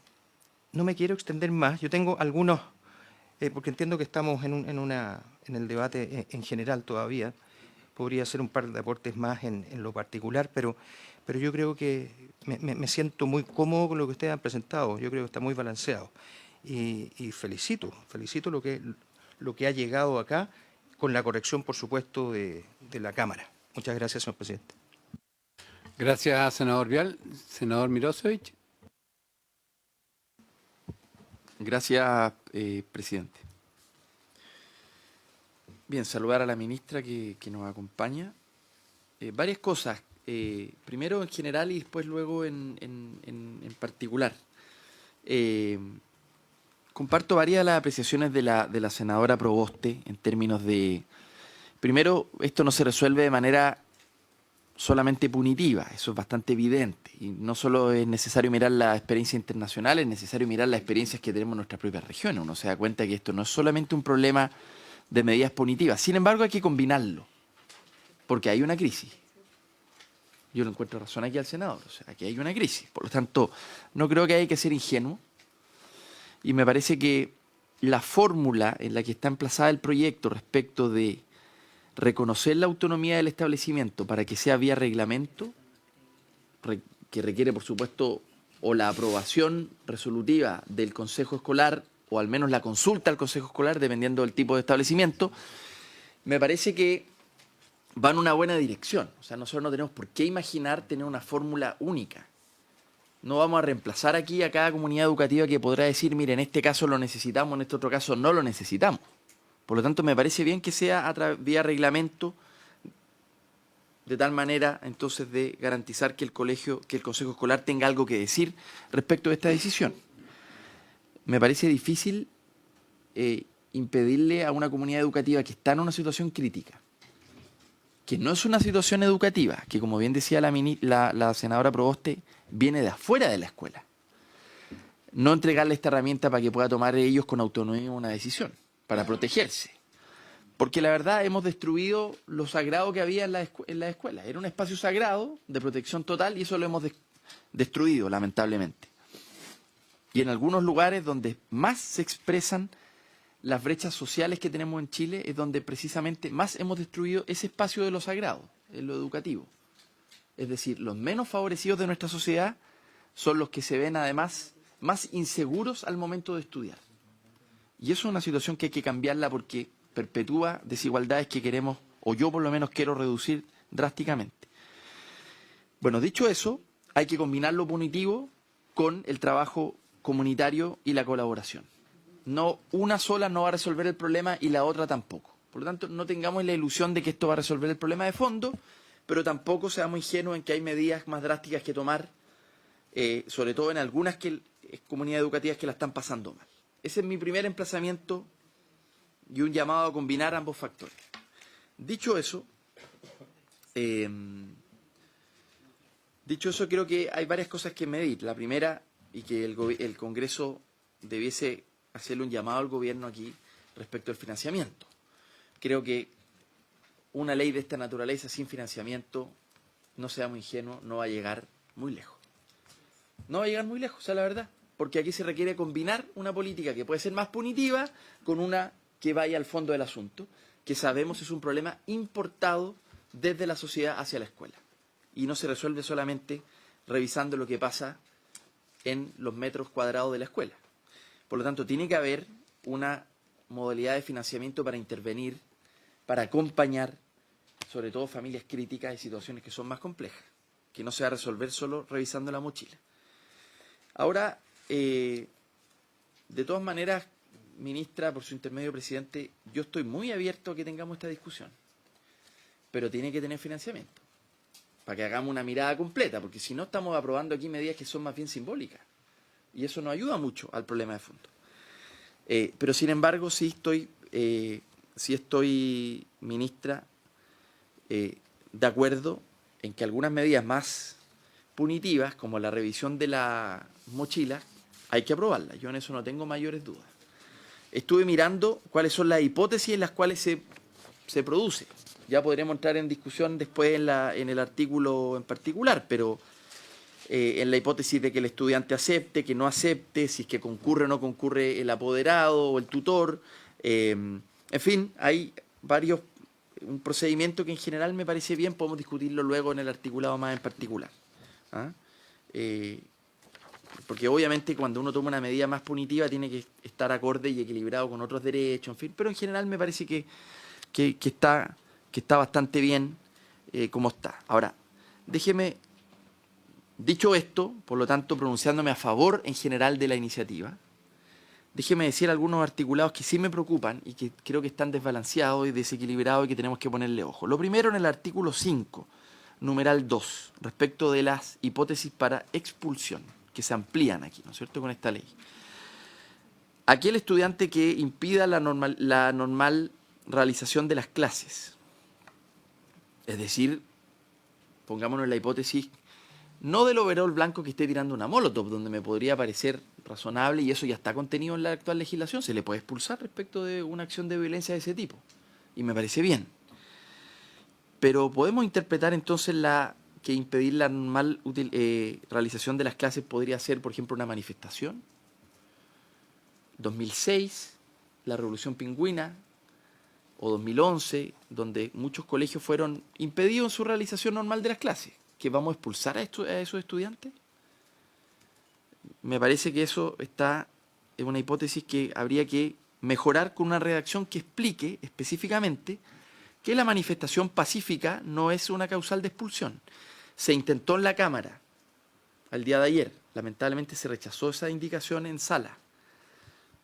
no me quiero extender más, yo tengo algunos, porque entiendo que estamos en el debate en general todavía, podría hacer un par de aportes más en lo particular, pero yo creo que me siento muy cómodo con lo que ustedes han presentado, yo creo que está muy balanceado. Y felicito lo que ha llegado acá, con la corrección, por supuesto, de la Cámara. Muchas gracias, señor presidente. Gracias, senador Vial. Senador Mirosevich. Gracias, presidente. Bien, saludar a la ministra que nos acompaña. Varias cosas. Primero en general y después luego en particular. Comparto varias de las apreciaciones de la senadora Proboste en términos de... Primero, esto no se resuelve de manera solamente punitiva, eso es bastante evidente. Y no solo es necesario mirar la experiencia internacional, es necesario mirar las experiencias que tenemos en nuestras propias regiones. Uno se da cuenta que esto no es solamente un problema de medidas punitivas. Sin embargo, hay que combinarlo, porque hay una crisis. Yo no encuentro razón aquí al senador, o sea, aquí hay una crisis. Por lo tanto, no creo que haya que ser ingenuo. Y me parece que la fórmula en la que está emplazada el proyecto respecto de reconocer la autonomía del establecimiento para que sea vía reglamento, que requiere, por supuesto, o la aprobación resolutiva del Consejo Escolar, o al menos la consulta al Consejo Escolar, dependiendo del tipo de establecimiento, me parece que va en una buena dirección. O sea, nosotros no tenemos por qué imaginar tener una fórmula única. No vamos a reemplazar aquí a cada comunidad educativa que podrá decir, mire, en este caso lo necesitamos, en este otro caso no lo necesitamos. Por lo tanto, me parece bien que sea vía reglamento, de tal manera, entonces, de garantizar que el Consejo Escolar tenga algo que decir respecto de esta decisión. Me parece difícil impedirle a una comunidad educativa que está en una situación crítica, que no es una situación educativa, que como bien decía la senadora Proboste, viene de afuera de la escuela, no entregarle esta herramienta para que pueda tomar ellos con autonomía una decisión, para protegerse. Porque la verdad hemos destruido lo sagrado que había en la escuela. Era un espacio sagrado de protección total y eso lo hemos destruido, lamentablemente. Y en algunos lugares donde más se expresan las brechas sociales que tenemos en Chile es donde precisamente más hemos destruido ese espacio de lo sagrado, en lo educativo. Es decir, los menos favorecidos de nuestra sociedad son los que se ven además más inseguros al momento de estudiar. Y eso es una situación que hay que cambiarla porque perpetúa desigualdades que queremos, o yo por lo menos quiero reducir drásticamente. Bueno, dicho eso, hay que combinar lo punitivo con el trabajo comunitario y la colaboración. No, una sola no va a resolver el problema y la otra tampoco. Por lo tanto, no tengamos la ilusión de que esto va a resolver el problema de fondo, pero tampoco seamos ingenuos en que hay medidas más drásticas que tomar, sobre todo en algunas comunidades educativas que la están pasando mal. Ese es mi primer emplazamiento y un llamado a combinar ambos factores. Dicho eso, creo que hay varias cosas que medir. La primera, y que el Congreso debiese hacerle un llamado al gobierno aquí respecto al financiamiento. Creo que una ley de esta naturaleza sin financiamiento, no seamos ingenuos, no va a llegar muy lejos. No va a llegar muy lejos, esa es la verdad. Porque aquí se requiere combinar una política que puede ser más punitiva con una que vaya al fondo del asunto, que sabemos es un problema importado desde la sociedad hacia la escuela. Y no se resuelve solamente revisando lo que pasa en los metros cuadrados de la escuela. Por lo tanto, tiene que haber una modalidad de financiamiento para intervenir, para acompañar, sobre todo familias críticas y situaciones que son más complejas, que no se va a resolver solo revisando la mochila. Ahora, de todas maneras, ministra, por su intermedio, presidente, yo estoy muy abierto a que tengamos esta discusión, pero tiene que tener financiamiento, para que hagamos una mirada completa, porque si no estamos aprobando aquí medidas que son más bien simbólicas, y eso no ayuda mucho al problema de fondo. Pero sin embargo, sí estoy, ministra, de acuerdo en que algunas medidas más punitivas, como la revisión de la mochila, hay que aprobarlas. Yo en eso no tengo mayores dudas. Estuve mirando cuáles son las hipótesis en las cuales se produce. Ya podremos entrar en discusión después en el artículo en particular, pero en la hipótesis de que el estudiante acepte, que no acepte, si es que concurre o no concurre el apoderado o el tutor. En fin, hay un procedimiento que en general me parece bien, podemos discutirlo luego en el articulado más en particular. Porque obviamente cuando uno toma una medida más punitiva tiene que estar acorde y equilibrado con otros derechos, en fin, pero en general me parece que está bastante bien como está. Ahora, dicho esto, por lo tanto, pronunciándome a favor en general de la iniciativa, déjeme decir algunos articulados que sí me preocupan y que creo que están desbalanceados y desequilibrados y que tenemos que ponerle ojo. Lo primero, en el artículo 5, numeral 2, respecto de las hipótesis para expulsión, que se amplían aquí, ¿no es cierto?, con esta ley. Aquel estudiante que impida la normal realización de las clases, es decir, pongámonos en la hipótesis no del overol blanco que esté tirando una molotov, donde me podría parecer razonable, y eso ya está contenido en la actual legislación, se le puede expulsar respecto de una acción de violencia de ese tipo, y me parece bien. Pero podemos interpretar entonces que impedir la normal realización de las clases podría ser, por ejemplo, una manifestación. 2006, la Revolución Pingüina, o 2011, donde muchos colegios fueron impedidos en su realización normal de las clases. ¿Que vamos a expulsar a esos estudiantes? Me parece que eso es una hipótesis que habría que mejorar con una redacción que explique específicamente que la manifestación pacífica no es una causal de expulsión. Se intentó en la Cámara al día de ayer. Lamentablemente se rechazó esa indicación en sala.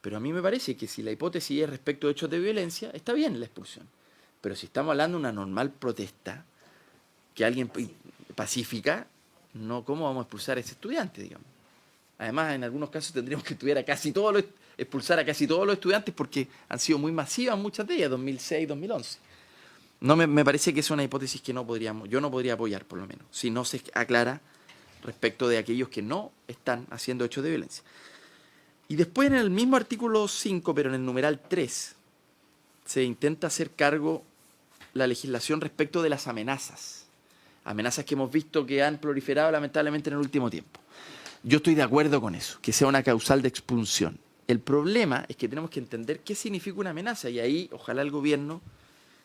Pero a mí me parece que si la hipótesis es respecto de hechos de violencia, está bien la expulsión. Pero si estamos hablando de una normal protesta, que alguien pacífica, no, ¿cómo vamos a expulsar a ese estudiante, digamos? Además, en algunos casos tendríamos que expulsar a casi todos los estudiantes porque han sido muy masivas muchas de ellas, 2006, 2011. No me parece que es una hipótesis que yo no podría apoyar, por lo menos, si no se aclara respecto de aquellos que no están haciendo hechos de violencia. Y después en el mismo artículo 5, pero en el numeral 3, se intenta hacer cargo la legislación respecto de las amenazas. Amenazas que hemos visto que han proliferado lamentablemente en el último tiempo. Yo estoy de acuerdo con eso, que sea una causal de expulsión. El problema es que tenemos que entender qué significa una amenaza y ahí ojalá el gobierno,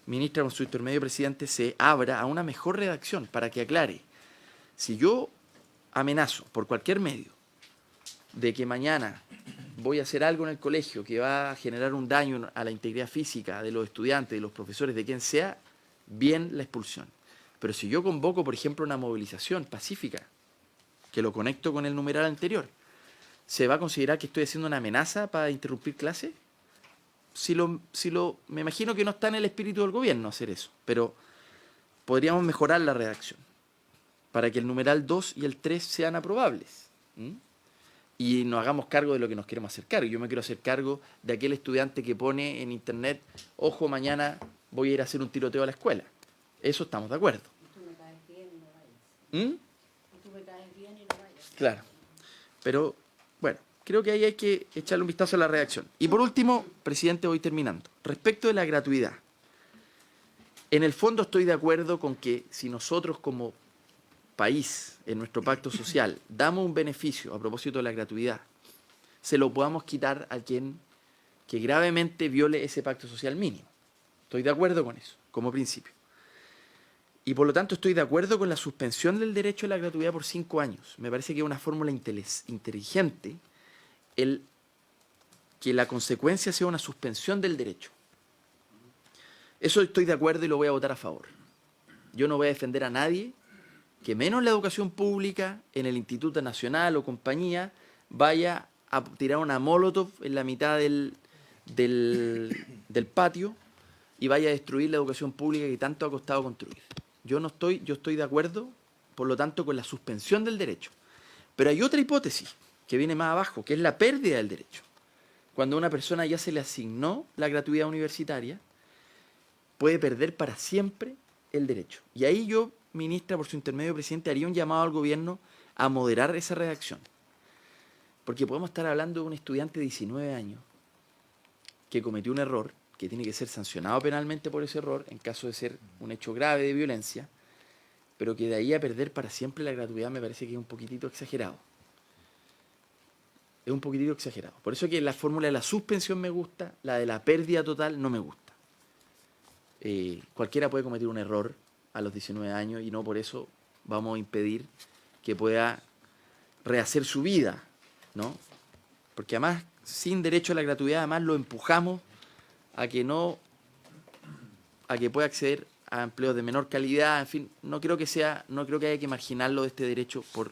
ministra con su intermedio presidente, se abra a una mejor redacción para que aclare. Si yo amenazo por cualquier medio de que mañana voy a hacer algo en el colegio que va a generar un daño a la integridad física de los estudiantes, de los profesores, de quien sea, bien la expulsión. Pero si yo convoco, por ejemplo, una movilización pacífica, que lo conecto con el numeral anterior, ¿se va a considerar que estoy haciendo una amenaza para interrumpir clases? Me imagino que no está en el espíritu del gobierno hacer eso, pero podríamos mejorar la redacción para que el numeral 2 y el 3 sean aprobables. Y nos hagamos cargo de lo que nos queremos hacer cargo. Yo me quiero hacer cargo de aquel estudiante que pone en internet, ojo, mañana voy a ir a hacer un tiroteo a la escuela. Eso estamos de acuerdo. Y tú me caes bien y no vayas. Y tú me caes bien y no vayas. Claro. Pero, bueno, creo que ahí hay que echarle un vistazo a la redacción. Y por último, presidente, voy terminando. Respecto de la gratuidad. En el fondo estoy de acuerdo con que si nosotros como país, en nuestro pacto social, damos un beneficio a propósito de la gratuidad, se lo podamos quitar a quien que gravemente viole ese pacto social mínimo. Estoy de acuerdo con eso, como principio. Y por lo tanto estoy de acuerdo con la suspensión del derecho a la gratuidad por 5 años. Me parece que es una fórmula inteligente el que la consecuencia sea una suspensión del derecho. Eso estoy de acuerdo y lo voy a votar a favor. Yo no voy a defender a nadie que menos la educación pública en el Instituto Nacional o compañía vaya a tirar una molotov en la mitad del patio y vaya a destruir la educación pública que tanto ha costado construir. Yo estoy de acuerdo, por lo tanto, con la suspensión del derecho. Pero hay otra hipótesis que viene más abajo, que es la pérdida del derecho. Cuando a una persona ya se le asignó la gratuidad universitaria, puede perder para siempre el derecho. Y ahí yo, ministra, por su intermedio, presidente, haría un llamado al gobierno a moderar esa redacción. Porque podemos estar hablando de un estudiante de 19 años que cometió un error, que tiene que ser sancionado penalmente por ese error, en caso de ser un hecho grave de violencia, pero que de ahí a perder para siempre la gratuidad me parece que es un poquitito exagerado. Es un poquitito exagerado. Por eso que la fórmula de la suspensión me gusta, la de la pérdida total no me gusta. Cualquiera puede cometer un error a los 19 años y no por eso vamos a impedir que pueda rehacer su vida, ¿no? Porque además, sin derecho a la gratuidad, además lo empujamos a que pueda acceder a empleos de menor calidad, en fin, no creo que haya que marginarlo de este derecho por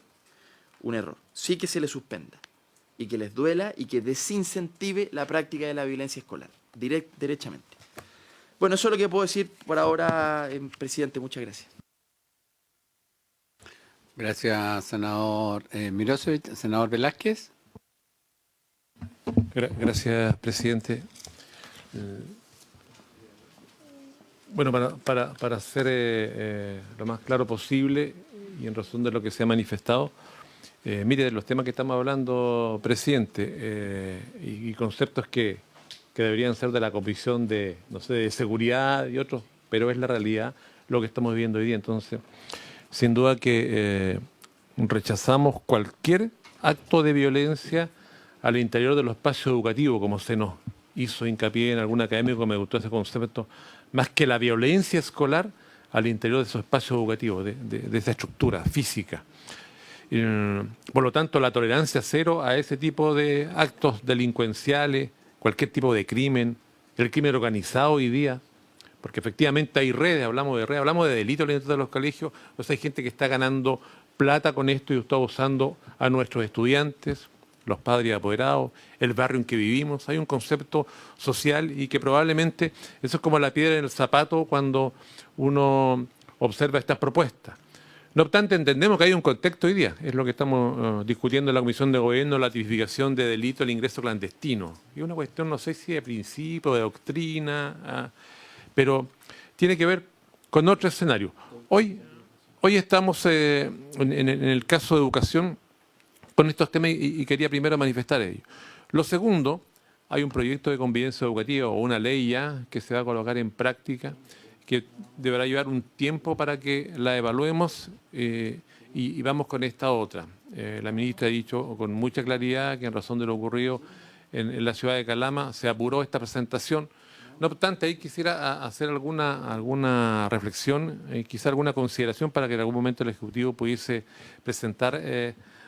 un error. Sí que se le suspenda y que les duela y que desincentive la práctica de la violencia escolar, derechamente. Bueno, eso es lo que puedo decir por ahora, presidente. Muchas gracias. Gracias, senador Mirosevic. Senador Velázquez. Gracias, presidente. Bueno, para ser lo más claro posible y en razón de lo que se ha manifestado, mire, de los temas que estamos hablando, presidente, y conceptos que deberían ser de la Comisión de, no sé, de Seguridad y otros, pero es la realidad lo que estamos viviendo hoy día. Entonces, sin duda que rechazamos cualquier acto de violencia al interior de los espacios educativos, como se nos hizo hincapié en algún académico, me gustó ese concepto, más que la violencia escolar al interior de esos espacios educativos, de esa estructura física. Por lo tanto, la tolerancia cero a ese tipo de actos delincuenciales, cualquier tipo de crimen, el crimen organizado hoy día, porque efectivamente hay redes, hablamos de delitos dentro de los colegios, pues hay gente que está ganando plata con esto y está usando a nuestros estudiantes, los padres y apoderados, el barrio en que vivimos. Hay un concepto social y que probablemente eso es como la piedra en el zapato cuando uno observa estas propuestas. No obstante, entendemos que hay un contexto hoy día, es lo que estamos discutiendo en la Comisión de Gobierno, la tipificación de delito, el ingreso clandestino. Y una cuestión, no sé si de principio, de doctrina, pero tiene que ver con otro escenario. Hoy estamos en el caso de educación con estos temas y quería primero manifestar ello. Lo segundo, hay un proyecto de convivencia educativa o una ley ya que se va a colocar en práctica que deberá llevar un tiempo para que la evaluemos y vamos con esta otra. La ministra ha dicho con mucha claridad que en razón de lo ocurrido en la ciudad de Calama se apuró esta presentación. No obstante, ahí quisiera hacer alguna reflexión, quizá alguna consideración para que en algún momento el Ejecutivo pudiese presentar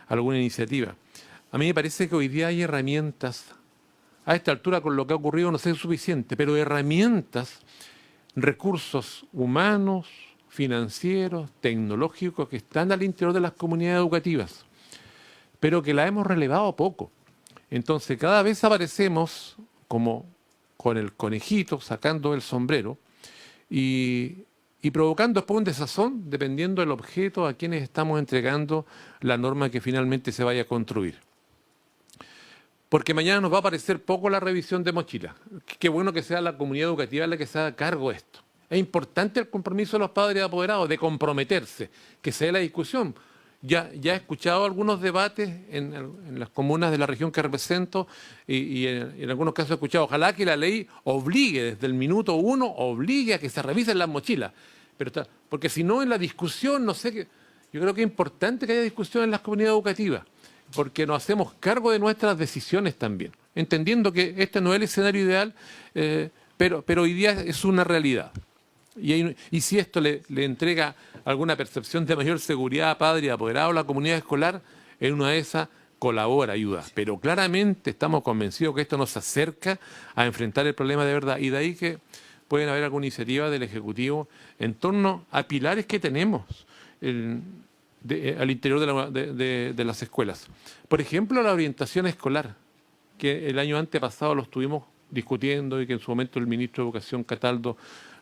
alguna iniciativa. A mí me parece que hoy día hay herramientas, a esta altura con lo que ha ocurrido no sé si es suficiente, pero herramientas, recursos humanos, financieros, tecnológicos que están al interior de las comunidades educativas, pero que la hemos relevado poco. Entonces, cada vez aparecemos como con el conejito, sacando el sombrero y provocando después un desazón dependiendo del objeto a quienes estamos entregando la norma que finalmente se vaya a construir. Porque mañana nos va a parecer poco la revisión de mochilas. Qué bueno que sea la comunidad educativa la que se haga cargo de esto. Es importante el compromiso de los padres y apoderados de comprometerse, que se dé la discusión. Ya he escuchado algunos debates en las comunas de la región que represento y en algunos casos he escuchado, ojalá que la ley obligue desde el minuto 1, obligue a que se revisen las mochilas. Porque si no en la discusión, no sé qué. Yo creo que es importante que haya discusión en las comunidades educativas, porque nos hacemos cargo de nuestras decisiones también, entendiendo que este no es el escenario ideal, pero hoy día es una realidad. Y si esto le entrega alguna percepción de mayor seguridad a padres y apoderados a la comunidad escolar, en una de esas colabora, ayuda. Pero claramente estamos convencidos que esto nos acerca a enfrentar el problema de verdad. Y de ahí que pueden haber alguna iniciativa del Ejecutivo en torno a pilares que tenemos al interior de las escuelas. Por ejemplo, la orientación escolar, que el año antepasado lo estuvimos discutiendo y que en su momento el ministro de Educación, Cataldo,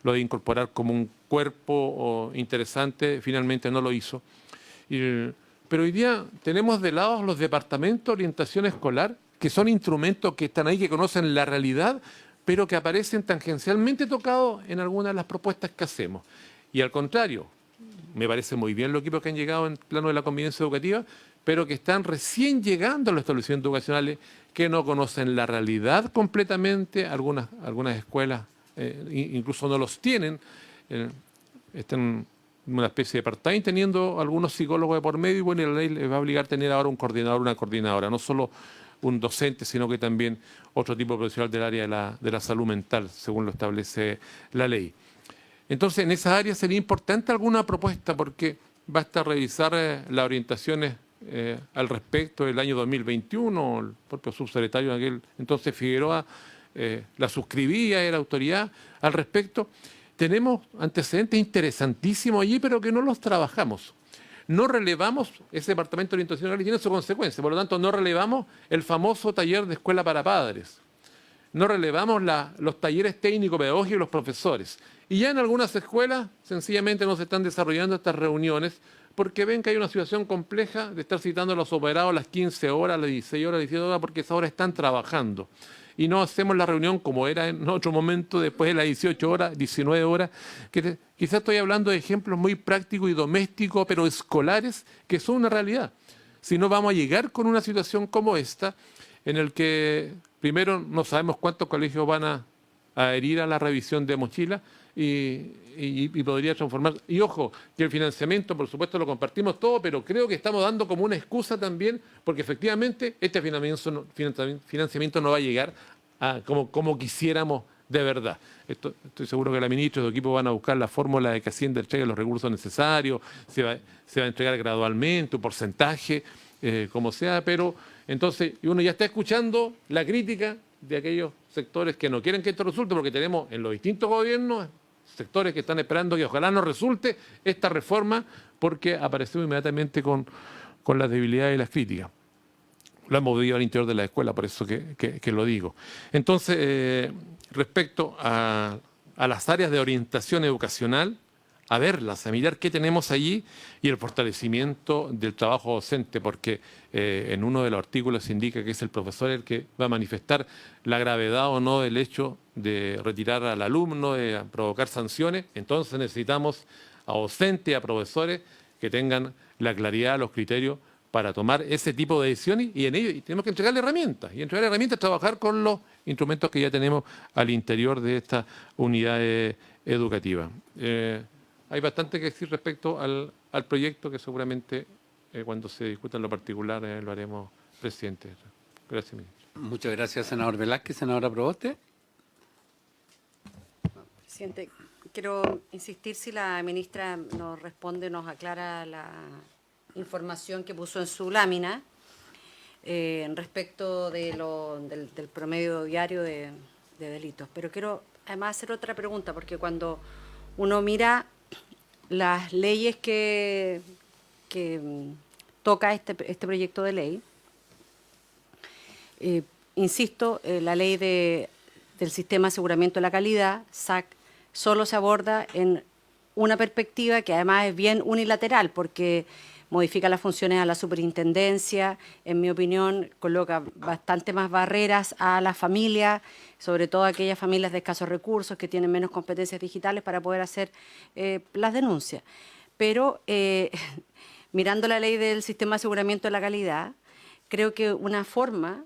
lo de incorporar como un cuerpo interesante, finalmente no lo hizo. Pero hoy día tenemos de lado los departamentos de orientación escolar, que son instrumentos que están ahí, que conocen la realidad, pero que aparecen tangencialmente tocados en algunas de las propuestas que hacemos. Y al contrario, me parece muy bien los equipos que han llegado en el plano de la convivencia educativa, pero que están recién llegando a los establecimientos educacionales, que no conocen la realidad completamente, algunas escuelas incluso no los tienen, están en una especie de part-time teniendo algunos psicólogos de por medio y bueno, la ley les va a obligar a tener ahora un coordinador, una coordinadora, no solo un docente, sino que también otro tipo de profesional del área de la salud mental, según lo establece la ley. Entonces, en esa área sería importante alguna propuesta, porque basta revisar las orientaciones al respecto del año 2021, el propio subsecretario de aquel entonces Figueroa la suscribía, era autoridad al respecto. Tenemos antecedentes interesantísimos allí, pero que no los trabajamos. No relevamos ese departamento de orientación escolar y tiene su consecuencia. Por lo tanto, no relevamos el famoso taller de escuela para padres. No relevamos los talleres técnico-pedagógicos y los profesores. Y ya en algunas escuelas sencillamente no se están desarrollando estas reuniones porque ven que hay una situación compleja de estar citando a los operados a las 15 horas, a las 16 horas, a las 17 horas, porque esas horas están trabajando. Y no hacemos la reunión como era en otro momento, después de las 18 horas, 19 horas. Quizás estoy hablando de ejemplos muy prácticos y domésticos, pero escolares, que son una realidad. Si no, vamos a llegar con una situación como esta, en el que primero no sabemos cuántos colegios van a adherir a la revisión de mochila y podría transformar. Y ojo, que el financiamiento, por supuesto, lo compartimos todo, pero creo que estamos dando como una excusa también, porque efectivamente este financiamiento no va a llegar como quisiéramos de verdad. Estoy seguro que la ministra y su equipo van a buscar la fórmula de que Hacienda entregue los recursos necesarios, se va a entregar gradualmente, un porcentaje, como sea, pero entonces uno ya está escuchando la crítica de aquellos sectores que no quieren que esto resulte, porque tenemos en los distintos gobiernos sectores que están esperando que ojalá no resulte esta reforma, porque apareció inmediatamente con las debilidades y las críticas. Lo hemos vivido al interior de la escuela, por eso que lo digo. Entonces, respecto a las áreas de orientación educacional, a verlas, a mirar qué tenemos allí y el fortalecimiento del trabajo docente, porque en uno de los artículos se indica que es el profesor el que va a manifestar la gravedad o no del hecho de retirar al alumno, de provocar sanciones. Entonces necesitamos a docentes y a profesores que tengan la claridad, los criterios para tomar ese tipo de decisiones, y en ello tenemos que entregarle herramientas. Y entregarle herramientas es trabajar con los instrumentos que ya tenemos al interior de estas unidades educativas. Hay bastante que decir respecto al proyecto, que seguramente cuando se discuta en lo particular lo haremos, presidente. Gracias, ministro. Muchas gracias, senador Velázquez. Senadora Proboste. Presidente, quiero insistir si la ministra nos responde, nos aclara la información que puso en su lámina respecto del promedio diario de delitos. Pero quiero además hacer otra pregunta, porque cuando uno mira las leyes que toca este proyecto de ley, insisto, la ley del Sistema de Aseguramiento de la Calidad, SAC, solo se aborda en una perspectiva que además es bien unilateral, porque modifica las funciones a la superintendencia, en mi opinión coloca bastante más barreras a las familias, sobre todo aquellas familias de escasos recursos que tienen menos competencias digitales para poder hacer las denuncias. Pero mirando la ley del Sistema de Aseguramiento de la Calidad, creo que una forma,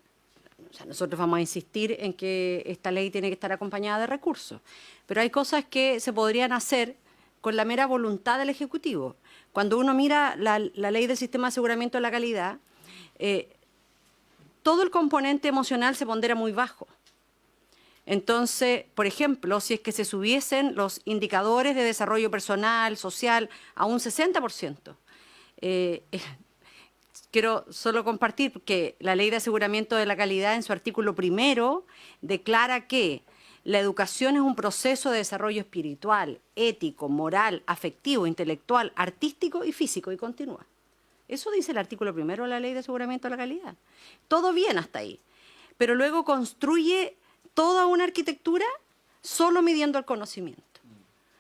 o sea, nosotros vamos a insistir en que esta ley tiene que estar acompañada de recursos, pero hay cosas que se podrían hacer con la mera voluntad del Ejecutivo. Cuando uno mira la ley del Sistema de Aseguramiento de la Calidad, todo el componente emocional se pondera muy bajo. Entonces, por ejemplo, si es que se subiesen los indicadores de desarrollo personal, social, a un 60%, quiero solo compartir que la Ley de Aseguramiento de la Calidad, en su artículo 1, declara que la educación es un proceso de desarrollo espiritual, ético, moral, afectivo, intelectual, artístico y físico, y continúa. Eso dice el artículo 1 de la Ley de Aseguramiento de la Calidad. Todo bien hasta ahí, pero luego construye toda una arquitectura solo midiendo el conocimiento.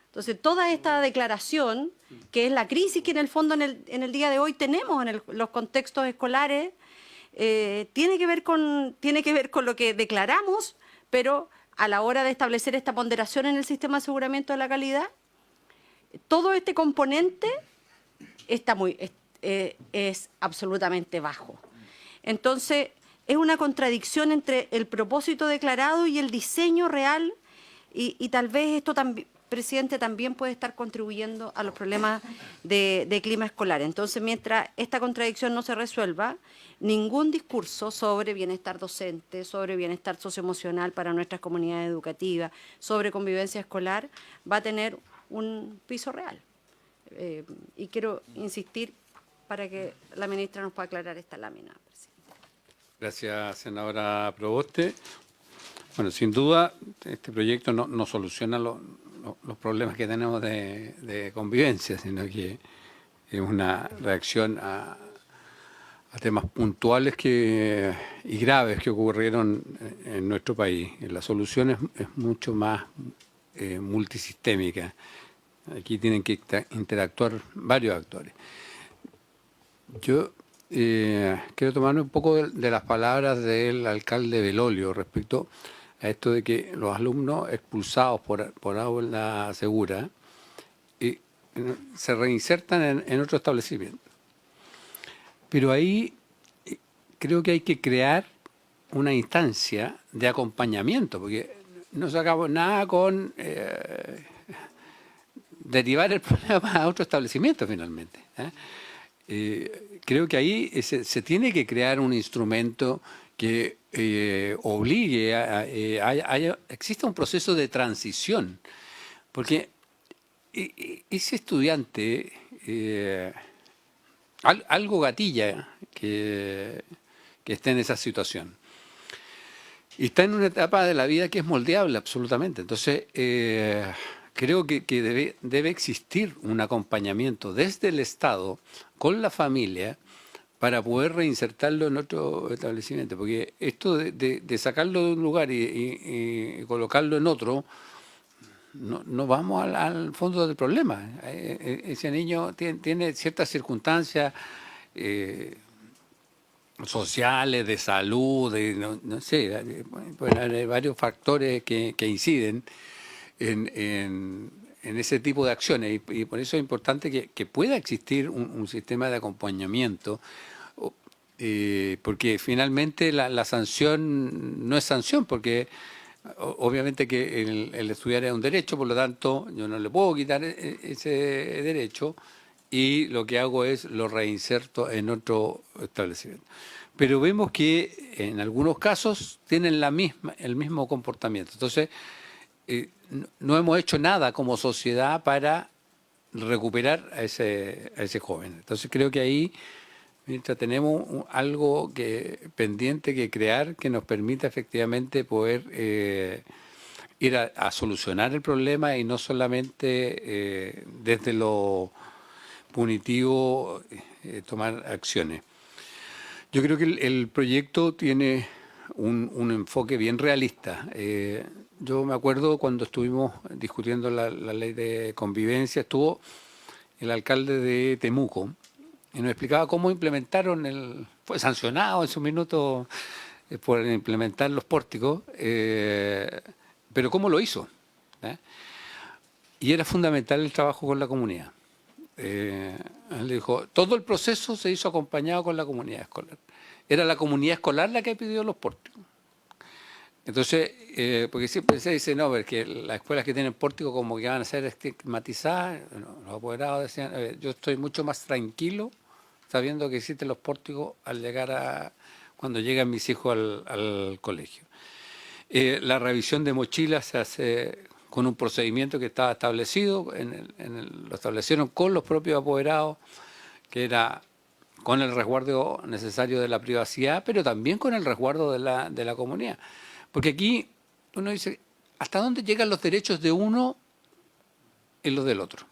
Entonces, toda esta declaración, que es la crisis que en el fondo en el día de hoy tenemos en los contextos escolares, tiene que ver con lo que declaramos, pero a la hora de establecer esta ponderación en el Sistema de Aseguramiento de la Calidad, todo este componente es absolutamente bajo. Entonces, es una contradicción entre el propósito declarado y el diseño real, y tal vez esto también, presidente, también puede estar contribuyendo a los problemas de clima escolar. Entonces, mientras esta contradicción no se resuelva, ningún discurso sobre bienestar docente, sobre bienestar socioemocional para nuestras comunidades educativas, sobre convivencia escolar, va a tener un piso real. Y quiero insistir para que la ministra nos pueda aclarar esta lámina, presidente. Gracias, senadora Proboste. Bueno, sin duda, este proyecto no soluciona los problemas que tenemos de convivencia, sino que es una reacción a temas puntuales y graves que ocurrieron en nuestro país. La solución es mucho más multisistémica. Aquí tienen que interactuar varios actores. Yo quiero tomarme un poco de las palabras del alcalde Belolio respecto a esto de que los alumnos expulsados por aula segura se reinsertan en otro establecimiento. Pero ahí creo que hay que crear una instancia de acompañamiento, porque no sacamos nada con derivar el problema a otro establecimiento finalmente. Creo que ahí se tiene que crear un instrumento que obligue exista un proceso de transición, porque ese estudiante algo gatilla que esté en esa situación. Y está en una etapa de la vida que es moldeable absolutamente. Entonces, creo que debe existir un acompañamiento desde el Estado con la familia para poder reinsertarlo en otro establecimiento, porque esto de sacarlo de un lugar y colocarlo en otro, no vamos al fondo del problema. Ese niño tiene ciertas circunstancias sociales, de salud, no sé, pueden haber varios factores que inciden en ese tipo de acciones, y por eso es importante que pueda existir un sistema de acompañamiento, porque finalmente la sanción no es sanción, porque obviamente que el estudiar es un derecho, por lo tanto yo no le puedo quitar ese derecho, y lo que hago es lo reinserto en otro establecimiento. Pero vemos que en algunos casos tienen el mismo comportamiento. Entonces, no hemos hecho nada como sociedad para recuperar a ese joven. Entonces creo que ahí, mientras tenemos algo pendiente que crear, que nos permita efectivamente poder ir a solucionar el problema, y no solamente desde lo punitivo tomar acciones. Yo creo que el proyecto tiene un enfoque bien realista. Yo me acuerdo cuando estuvimos discutiendo la ley de convivencia, estuvo el alcalde de Temuco y nos explicaba cómo implementaron fue sancionado en su minuto por implementar los pórticos, pero cómo lo hizo. Y era fundamental el trabajo con la comunidad. Él dijo, todo el proceso se hizo acompañado con la comunidad escolar. Era la comunidad escolar la que pidió los pórticos. Entonces, porque siempre se dice, no, porque las escuelas que tienen pórticos como que van a ser estigmatizadas, los apoderados decían, yo estoy mucho más tranquilo sabiendo que existen los pórticos cuando llegan mis hijos al colegio. La revisión de mochilas se hace con un procedimiento que estaba establecido, lo establecieron con los propios apoderados, que era con el resguardo necesario de la privacidad, pero también con el resguardo de la comunidad. Porque aquí uno dice, ¿hasta dónde llegan los derechos de uno en los del otro?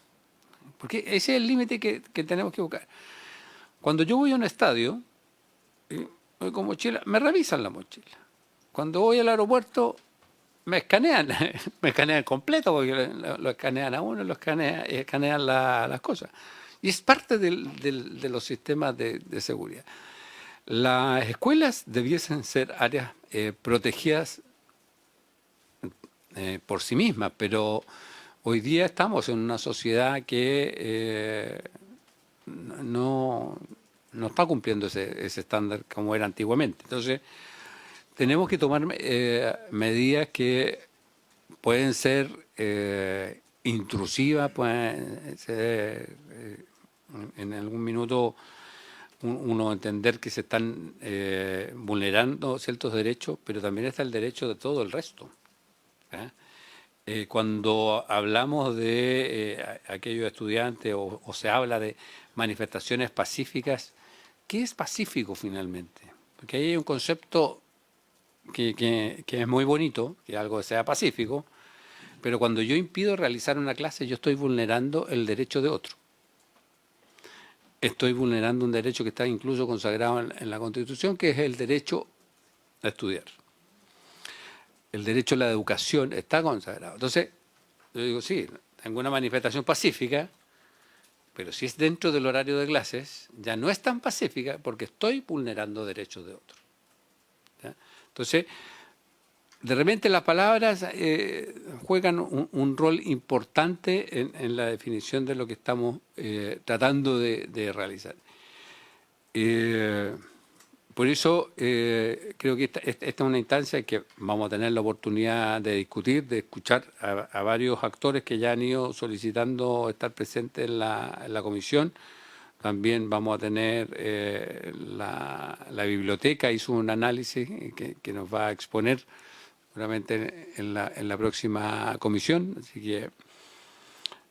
Porque ese es el límite que tenemos que buscar. Cuando yo voy a un estadio, voy con mochila, me revisan la mochila. Cuando voy al aeropuerto, me escanean completo, porque lo escanean a uno, escanean las cosas. Y es parte de los sistemas de seguridad. Las escuelas debiesen ser áreas protegidas por sí mismas, pero hoy día estamos en una sociedad que no está cumpliendo ese estándar como era antiguamente. Entonces, tenemos que tomar medidas que pueden ser intrusivas, pueden ser en algún minuto uno entender que se están vulnerando ciertos derechos, pero también está el derecho de todo el resto. Cuando hablamos de aquellos estudiantes o se habla de manifestaciones pacíficas, ¿qué es pacífico finalmente? Porque ahí hay un concepto que es muy bonito, que algo sea pacífico, pero cuando yo impido realizar una clase, yo estoy vulnerando el derecho de otro. Estoy vulnerando un derecho que está incluso consagrado en la Constitución, que es el derecho a estudiar. El derecho a la educación está consagrado. Entonces, yo digo, sí, tengo una manifestación pacífica, pero si es dentro del horario de clases, ya no es tan pacífica porque estoy vulnerando derechos de otros. ¿Ya? Entonces, de repente las palabras juegan un rol importante en la definición de lo que estamos tratando de realizar. Por eso creo que esta es una instancia que vamos a tener la oportunidad de discutir, de escuchar a varios actores que ya han ido solicitando estar presentes en la comisión. También vamos a tener la biblioteca, hizo un análisis que nos va a exponer seguramente en la próxima comisión, así que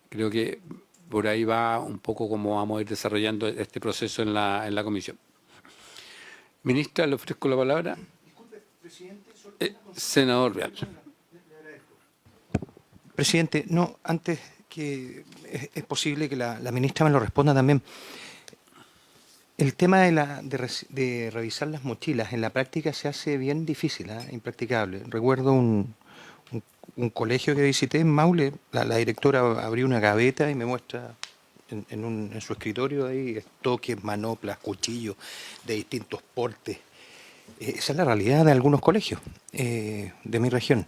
creo que por ahí va un poco cómo vamos a ir desarrollando este proceso en la comisión. Ministra, le ofrezco la palabra. Disculpe, presidente. Senador Real. Presidente, no, antes que es posible que la ministra me lo responda también. El tema de revisar las mochilas en la práctica se hace bien difícil, impracticable. Recuerdo un colegio que visité en Maule, la directora abrió una gaveta y me muestra en su escritorio ahí estoques, manoplas, cuchillos de distintos portes. Esa es la realidad de algunos colegios de mi región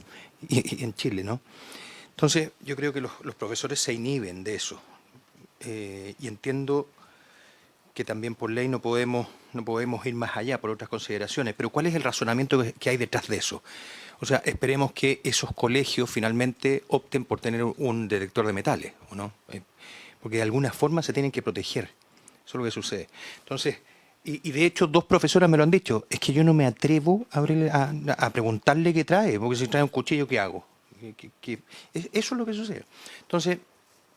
y en Chile, ¿no? Entonces, yo creo que los profesores se inhiben de eso. Y entiendo que también por ley no podemos ir más allá por otras consideraciones. Pero ¿cuál es el razonamiento que hay detrás de eso? O sea, esperemos que esos colegios finalmente opten por tener un detector de metales, ¿o no? Porque de alguna forma se tienen que proteger. Eso es lo que sucede. Entonces, y de hecho 2 profesoras me lo han dicho, es que yo no me atrevo a preguntarle qué trae, porque si trae un cuchillo, ¿qué hago? Eso es lo que sucede. Entonces,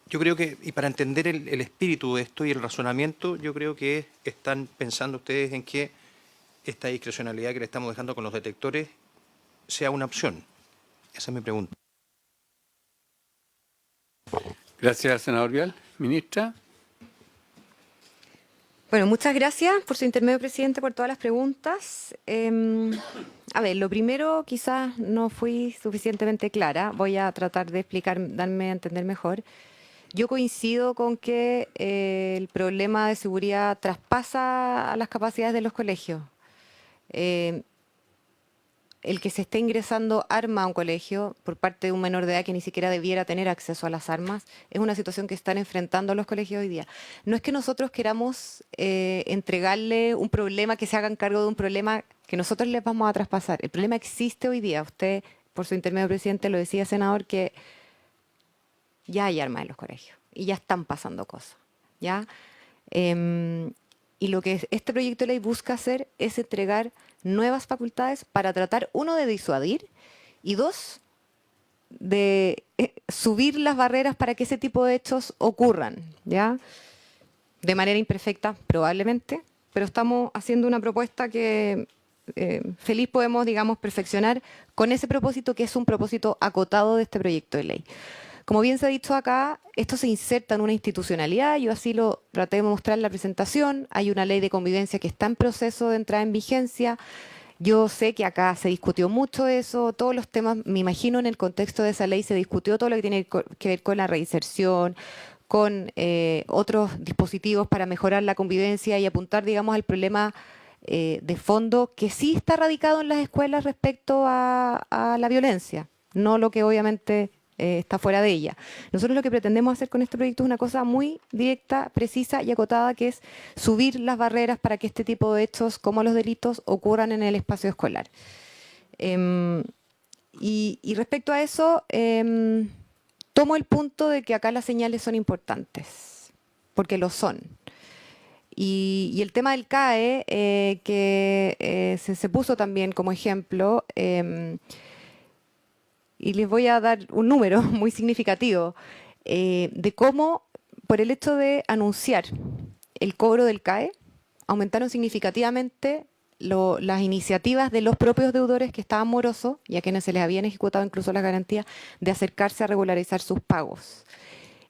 yo creo que, y para entender el espíritu de esto y el razonamiento, yo creo que están pensando ustedes en que esta discrecionalidad que le estamos dejando con los detectores sea una opción. Esa es mi pregunta. Gracias, senador Vial. Ministra. Bueno, muchas gracias por su intermedio, presidente, por todas las preguntas. A ver, lo primero, quizás no fui suficientemente clara. Voy a tratar de explicar, darme a entender mejor. Yo coincido con que el problema de seguridad traspasa a las capacidades de los colegios. El que se esté ingresando arma a un colegio por parte de un menor de edad que ni siquiera debiera tener acceso a las armas es una situación que están enfrentando los colegios hoy día. No es que nosotros queramos entregarle un problema, que se hagan cargo de un problema que nosotros les vamos a traspasar. El problema existe hoy día. Usted, por su intermedio, presidente, lo decía, senador, que ya hay armas en los colegios y ya están pasando cosas, ¿ya? Y lo que este proyecto de ley busca hacer es entregar nuevas facultades para tratar, 1, de disuadir y 2, de subir las barreras para que ese tipo de hechos ocurran, ¿ya? De manera imperfecta, probablemente, pero estamos haciendo una propuesta que feliz podemos, digamos, perfeccionar con ese propósito, que es un propósito acotado de este proyecto de ley. Como bien se ha dicho acá, esto se inserta en una institucionalidad, yo así lo traté de mostrar en la presentación. Hay una ley de convivencia que está en proceso de entrar en vigencia. Yo sé que acá se discutió mucho eso, todos los temas, me imagino en el contexto de esa ley se discutió todo lo que tiene que ver con la reinserción, con otros dispositivos para mejorar la convivencia y apuntar, digamos, al problema de fondo que sí está radicado en las escuelas respecto a la violencia, no lo que obviamente está fuera de ella. Nosotros lo que pretendemos hacer con este proyecto es una cosa muy directa, precisa y acotada, que es subir las barreras para que este tipo de hechos, como los delitos, ocurran en el espacio escolar. Y respecto a eso, tomo el punto de que acá las señales son importantes, porque lo son. Y el tema del CAE, que se puso también como ejemplo, y les voy a dar un número muy significativo de cómo, por el hecho de anunciar el cobro del CAE, aumentaron significativamente las iniciativas de los propios deudores que estaban morosos y a quienes se les habían ejecutado incluso las garantías de acercarse a regularizar sus pagos.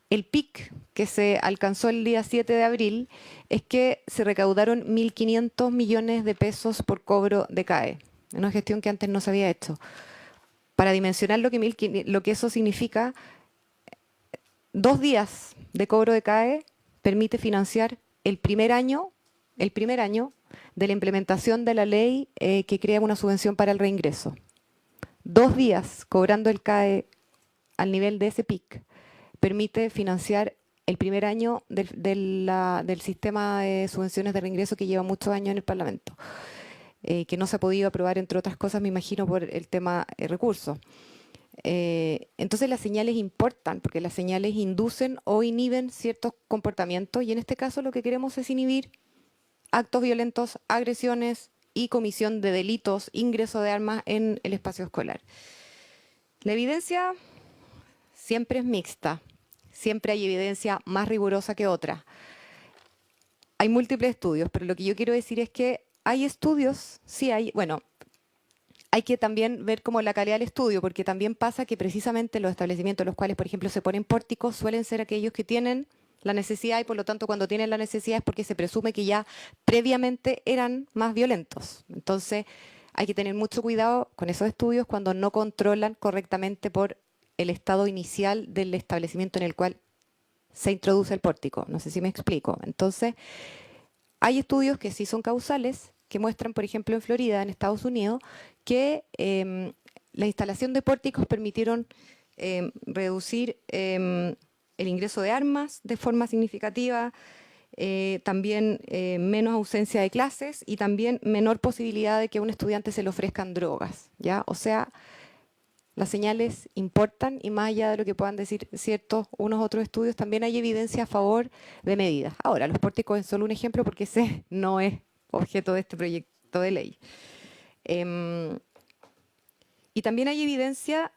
El pic que se alcanzó el día 7 de abril es que se recaudaron 1.500 millones de pesos por cobro de CAE, una gestión que antes no se había hecho. Para dimensionar lo que eso significa, 2 días de cobro de CAE permite financiar el primer año de la implementación de la ley que crea una subvención para el reingreso. 2 días cobrando el CAE al nivel de ese PIC permite financiar el primer año del sistema de subvenciones de reingreso que lleva muchos años en el Parlamento. Que no se ha podido aprobar, entre otras cosas, me imagino, por el tema recursos. Entonces las señales importan, porque las señales inducen o inhiben ciertos comportamientos, y en este caso lo que queremos es inhibir actos violentos, agresiones y comisión de delitos, ingreso de armas en el espacio escolar. La evidencia siempre es mixta, siempre hay evidencia más rigurosa que otra. Hay múltiples estudios, pero lo que yo quiero decir es que hay estudios, sí hay, bueno, hay que también ver como la calidad del estudio, porque también pasa que precisamente los establecimientos en los cuales, por ejemplo, se ponen pórticos suelen ser aquellos que tienen la necesidad y por lo tanto cuando tienen la necesidad es porque se presume que ya previamente eran más violentos. Entonces hay que tener mucho cuidado con esos estudios cuando no controlan correctamente por el estado inicial del establecimiento en el cual se introduce el pórtico. No sé si me explico. Entonces hay estudios que sí son causales, que muestran, por ejemplo, en Florida, en Estados Unidos, que la instalación de pórticos permitieron reducir el ingreso de armas de forma significativa, también menos ausencia de clases y también menor posibilidad de que a un estudiante se le ofrezcan drogas, ¿ya? O sea, las señales importan y más allá de lo que puedan decir ciertos unos otros estudios, también hay evidencia a favor de medidas. Ahora, los pórticos es solo un ejemplo porque ese no es objeto de este proyecto de ley. Y también hay evidencia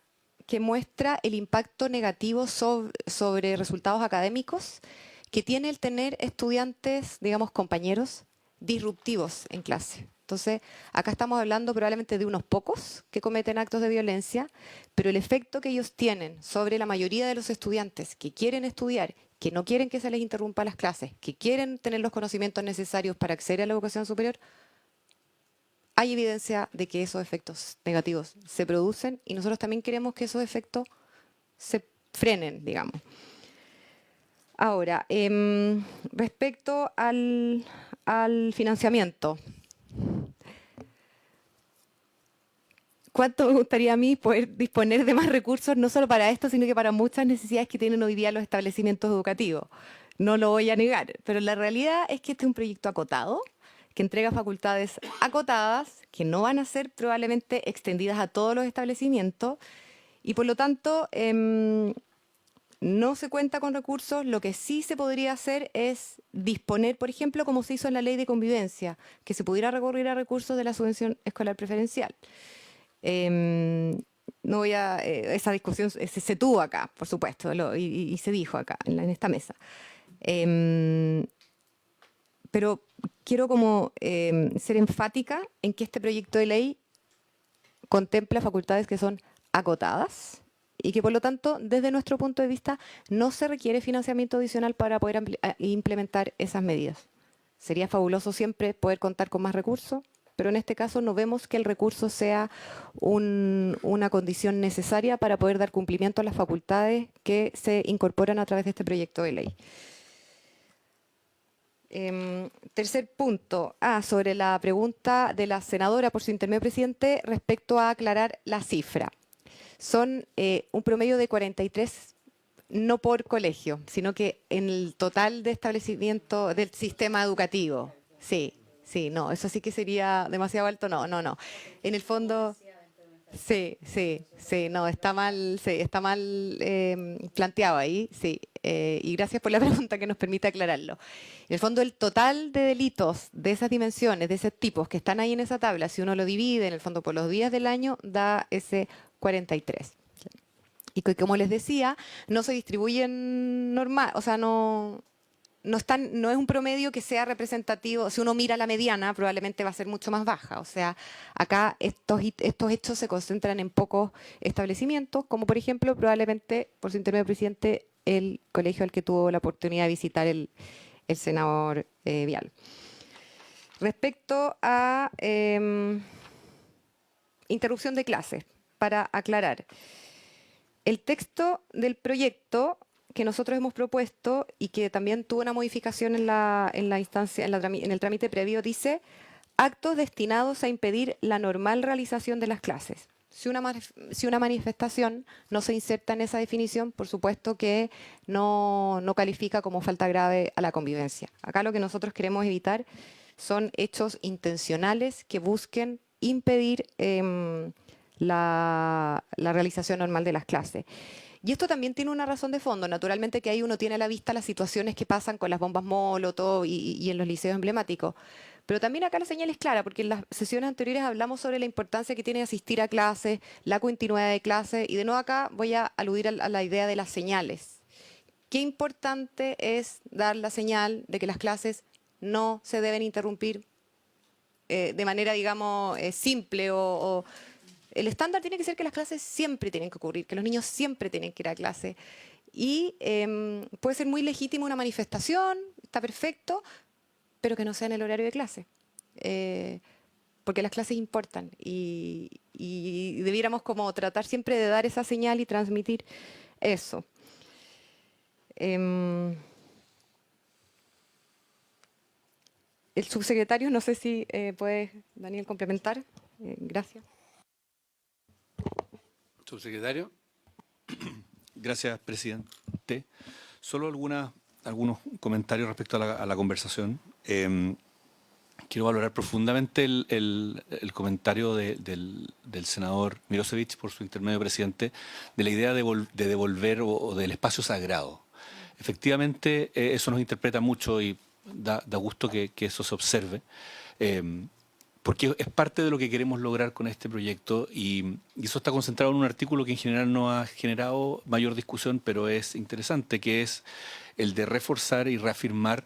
que muestra el impacto negativo sobre resultados académicos que tiene el tener estudiantes, digamos, compañeros disruptivos en clase. Entonces, acá estamos hablando probablemente de unos pocos que cometen actos de violencia, pero el efecto que ellos tienen sobre la mayoría de los estudiantes que quieren estudiar, que no quieren que se les interrumpa las clases, que quieren tener los conocimientos necesarios para acceder a la educación superior, hay evidencia de que esos efectos negativos se producen y nosotros también queremos que esos efectos se frenen, digamos. Ahora, respecto al financiamiento, ¿cuánto me gustaría a mí poder disponer de más recursos, no solo para esto, sino que para muchas necesidades que tienen hoy día los establecimientos educativos? No lo voy a negar, pero la realidad es que este es un proyecto acotado, que entrega facultades acotadas, que no van a ser probablemente extendidas a todos los establecimientos, y por lo tanto no se cuenta con recursos. Lo que sí se podría hacer es disponer, por ejemplo, como se hizo en la ley de convivencia, que se pudiera recurrir a recursos de la subvención escolar preferencial. No voy a, esa discusión se tuvo acá, por supuesto, y se dijo acá, en esta mesa. Pero quiero como ser enfática en que este proyecto de ley contempla facultades que son acotadas y que por lo tanto, desde nuestro punto de vista, no se requiere financiamiento adicional para poder implementar esas medidas. Sería fabuloso siempre poder contar con más recursos, pero en este caso no vemos que el recurso sea una condición necesaria para poder dar cumplimiento a las facultades que se incorporan a través de este proyecto de ley. Tercer punto, sobre la pregunta de la senadora por su intermedio presidente respecto a aclarar la cifra. Son un promedio de 43, no por colegio, sino que en el total de establecimiento del sistema educativo. Sí, sí, no, eso sí que sería demasiado alto, no. En el fondo... Sí, no, está mal planteado ahí, sí. Y gracias por la pregunta que nos permite aclararlo. En el fondo, el total de delitos de esas dimensiones, de ese tipo que están ahí en esa tabla, si uno lo divide en el fondo por los días del año, da ese 43. Y que, como les decía, no se distribuyen normal, o sea, no es un promedio que sea representativo. Si uno mira la mediana, probablemente va a ser mucho más baja. O sea, acá estos hechos se concentran en pocos establecimientos, como por ejemplo, probablemente, por su intermedio presidente, el colegio al que tuvo la oportunidad de visitar el senador Vial. Respecto a interrupción de clases, para aclarar, el texto del proyecto que nosotros hemos propuesto y que también tuvo una modificación en la instancia, en el trámite previo, dice actos destinados a impedir la normal realización de las clases. Si una manifestación no se inserta en esa definición, por supuesto que no califica como falta grave a la convivencia. Acá lo que nosotros queremos evitar son hechos intencionales que busquen impedir la realización normal de las clases. Y esto también tiene una razón de fondo. Naturalmente que ahí uno tiene a la vista las situaciones que pasan con las bombas Molotov y en los liceos emblemáticos. Pero también acá la señal es clara, porque en las sesiones anteriores hablamos sobre la importancia que tiene asistir a clases, la continuidad de clases, y de nuevo acá voy a aludir a la idea de las señales. Qué importante es dar la señal de que las clases no se deben interrumpir de manera, digamos, simple El estándar tiene que ser que las clases siempre tienen que ocurrir, que los niños siempre tienen que ir a clase. Y puede ser muy legítimo una manifestación, está perfecto, pero que no sea en el horario de clase. Porque las clases importan y debiéramos como tratar siempre de dar esa señal y transmitir eso. El subsecretario, no sé si puede, Daniel, complementar. Gracias. Subsecretario. Gracias, presidente. Solo algunos comentarios respecto a la conversación. Quiero valorar profundamente el comentario del senador Mirosevich, por su intermedio presidente, de la idea de devolver o del espacio sagrado. Efectivamente, eso nos interpreta mucho y da gusto que eso se observe, porque es parte de lo que queremos lograr con este proyecto y eso está concentrado en un artículo que en general no ha generado mayor discusión, pero es interesante, que es el de reforzar y reafirmar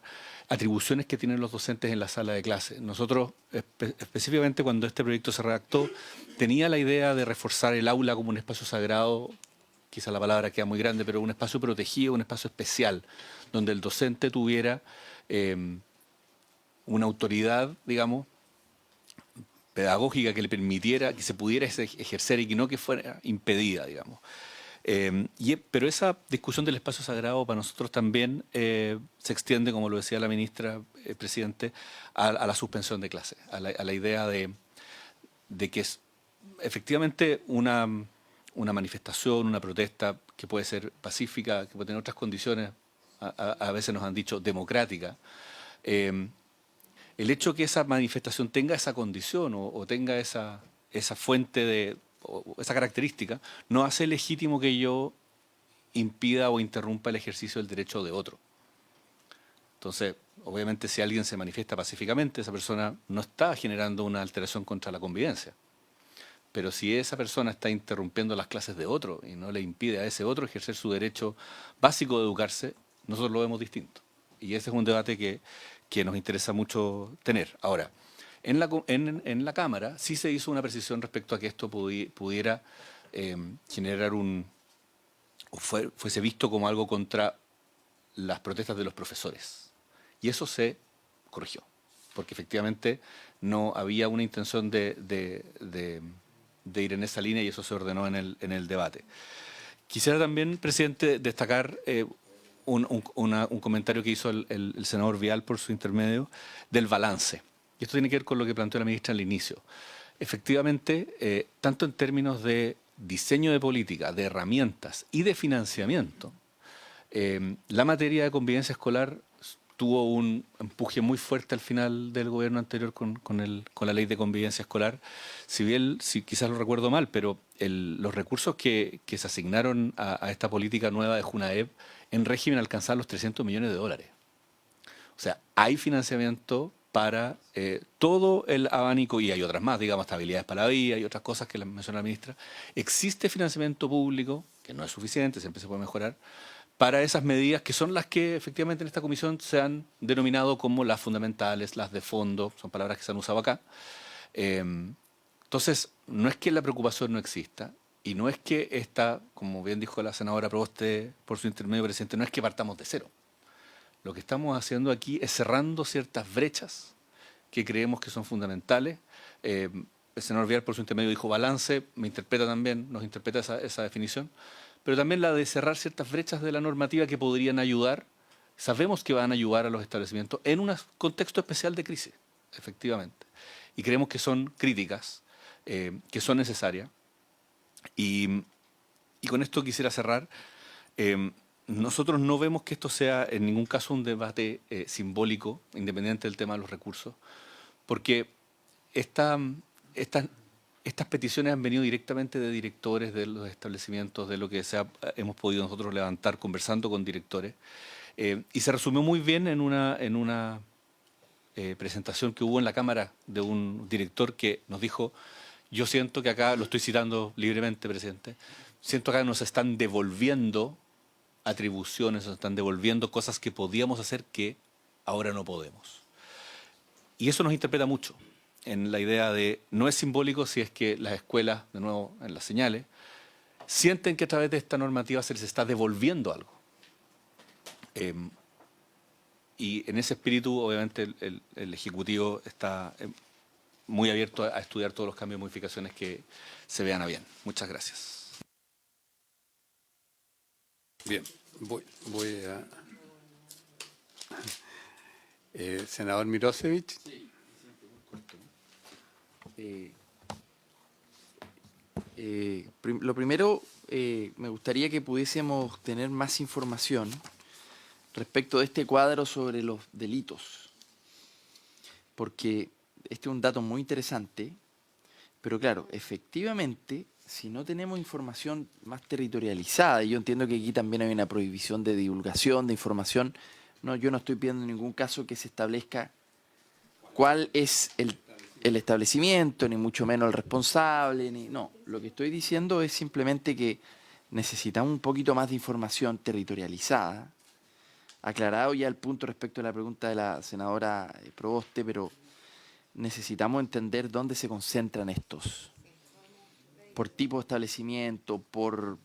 atribuciones que tienen los docentes en la sala de clase. Nosotros, específicamente cuando este proyecto se redactó, tenía la idea de reforzar el aula como un espacio sagrado, quizá la palabra queda muy grande, pero un espacio protegido, un espacio especial, donde el docente tuviera una autoridad, digamos, pedagógica que le permitiera, que se pudiera ejercer y que no que fuera impedida, digamos. Pero esa discusión del espacio sagrado para nosotros también se extiende, como lo decía la ministra, presidente, a la suspensión de clases, a la idea de que es efectivamente una manifestación, una protesta que puede ser pacífica, que puede tener otras condiciones, a veces nos han dicho democrática. El hecho que esa manifestación tenga esa condición o tenga esa fuente o esa característica, no hace legítimo que yo impida o interrumpa el ejercicio del derecho de otro. Entonces, obviamente, si alguien se manifiesta pacíficamente, esa persona no está generando una alteración contra la convivencia. Pero si esa persona está interrumpiendo las clases de otro y no le impide a ese otro ejercer su derecho básico de educarse, nosotros lo vemos distinto. Y ese es un debate que nos interesa mucho tener. Ahora, en la Cámara sí se hizo una precisión respecto a que esto pudiera generar fuese visto como algo contra las protestas de los profesores. Y eso se corrigió, porque efectivamente no había una intención de ir en esa línea y eso se ordenó en el debate. Quisiera también, presidente, destacar un comentario que hizo el senador Vial por su intermedio del balance. Y esto tiene que ver con lo que planteó la ministra al inicio. Efectivamente, tanto en términos de diseño de política, de herramientas y de financiamiento, la materia de convivencia escolar tuvo un empuje muy fuerte al final del gobierno anterior con la ley de convivencia escolar. Si bien, quizás lo recuerdo mal, pero los recursos que se asignaron a esta política nueva de Junaep en régimen alcanzaron los $300 millones. O sea, hay financiamiento para todo el abanico, y hay otras más, digamos, hasta habilidades para la vida y otras cosas que menciona la ministra. Existe financiamiento público, que no es suficiente, siempre se puede mejorar, para esas medidas que son las que efectivamente en esta comisión se han denominado como las fundamentales, las de fondo, son palabras que se han usado acá. Entonces, no es que la preocupación no exista, y no es que esta, como bien dijo la senadora Proboste por su intermedio presidente, no es que partamos de cero. Lo que estamos haciendo aquí es cerrando ciertas brechas que creemos que son fundamentales. El senador Vial por su intermedio dijo balance, nos interpreta esa definición, pero también la de cerrar ciertas brechas de la normativa que podrían ayudar, sabemos que van a ayudar a los establecimientos en un contexto especial de crisis, efectivamente. Y creemos que son críticas, que son necesarias. Y con esto quisiera cerrar. Nosotros no vemos que esto sea en ningún caso un debate simbólico, independiente del tema de los recursos, porque estas peticiones han venido directamente de directores de los establecimientos, de lo que hemos podido nosotros levantar conversando con directores, y se resumió muy bien en una presentación que hubo en la Cámara de un director que nos dijo: yo siento que acá, lo estoy citando libremente, presidente, siento que acá nos están devolviendo atribuciones, nos están devolviendo cosas que podíamos hacer que ahora no podemos. Y eso nos interpreta mucho. en la idea de no es simbólico si es que las escuelas, de nuevo en las señales, sienten que a través de esta normativa se les está devolviendo algo. Y en ese espíritu, obviamente, el Ejecutivo está muy abierto a estudiar todos los cambios y modificaciones que se vean a bien. Muchas gracias. Bien, voy a... senador Mirosevich. Lo primero, me gustaría que pudiésemos tener más información respecto de este cuadro sobre los delitos, porque este es un dato muy interesante, pero claro, efectivamente, si no tenemos información más territorializada, y yo entiendo que aquí también hay una prohibición de divulgación, de información, no, yo no estoy pidiendo en ningún caso que se establezca cuál es el establecimiento, ni mucho menos el responsable, no. Lo que estoy diciendo es simplemente que necesitamos un poquito más de información territorializada, aclarado ya el punto respecto a la pregunta de la senadora Proboste, pero necesitamos entender dónde se concentran estos, por tipo de establecimiento, por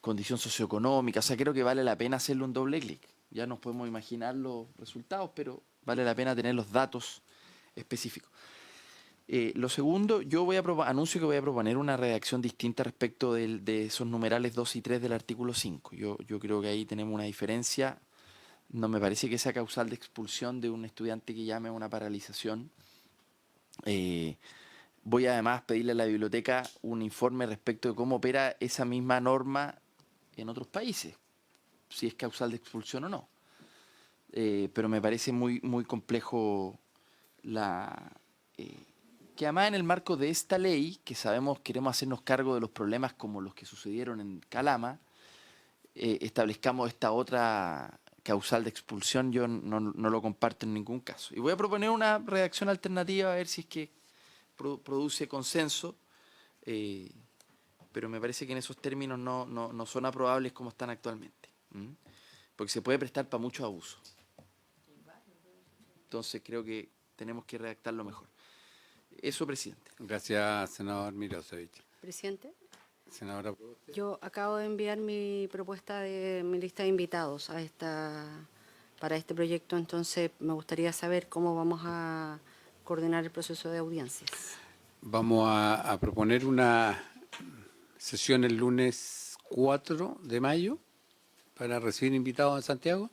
condición socioeconómica. O sea, creo que vale la pena hacerle un doble clic. Ya nos podemos imaginar los resultados, pero vale la pena tener los datos específicos. Lo segundo, yo anuncio que voy a proponer una redacción distinta respecto de esos numerales 2 y 3 del artículo 5. Yo creo que ahí tenemos una diferencia. No me parece que sea causal de expulsión de un estudiante que llame a una paralización. Voy además a pedirle a la biblioteca un informe respecto de cómo opera esa misma norma en otros países, si es causal de expulsión o no. Pero me parece muy, muy complejo que además en el marco de esta ley, que sabemos queremos hacernos cargo de los problemas como los que sucedieron en Calama, establezcamos esta otra causal de expulsión. Yo no lo comparto en ningún caso. Y voy a proponer una redacción alternativa a ver si es que produce consenso, pero me parece que en esos términos no son aprobables como están actualmente, porque se puede prestar para mucho abuso. Entonces creo que tenemos que redactarlo mejor. Eso, presidente. Gracias, senador Mirosevich. Presidente, Senadora. yo acabo de enviar mi propuesta de mi lista de invitados para este proyecto, entonces me gustaría saber cómo vamos a coordinar el proceso de audiencias. Vamos a proponer una sesión el lunes 4 de mayo para recibir invitados en Santiago.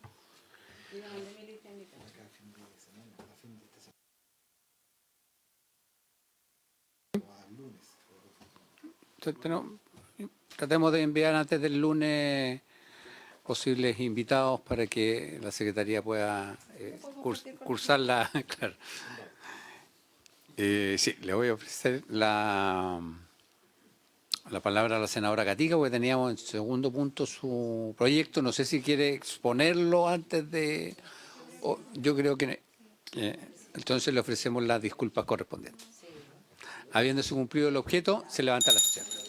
Tratemos de enviar antes del lunes posibles invitados para que la Secretaría pueda cursarla. Claro. Sí, le voy a ofrecer la palabra a la senadora Gatica, porque teníamos en segundo punto su proyecto. No sé si quiere exponerlo antes de... yo creo que... entonces le ofrecemos las disculpas correspondientes. Habiéndose cumplido el objeto, se levanta la sesión.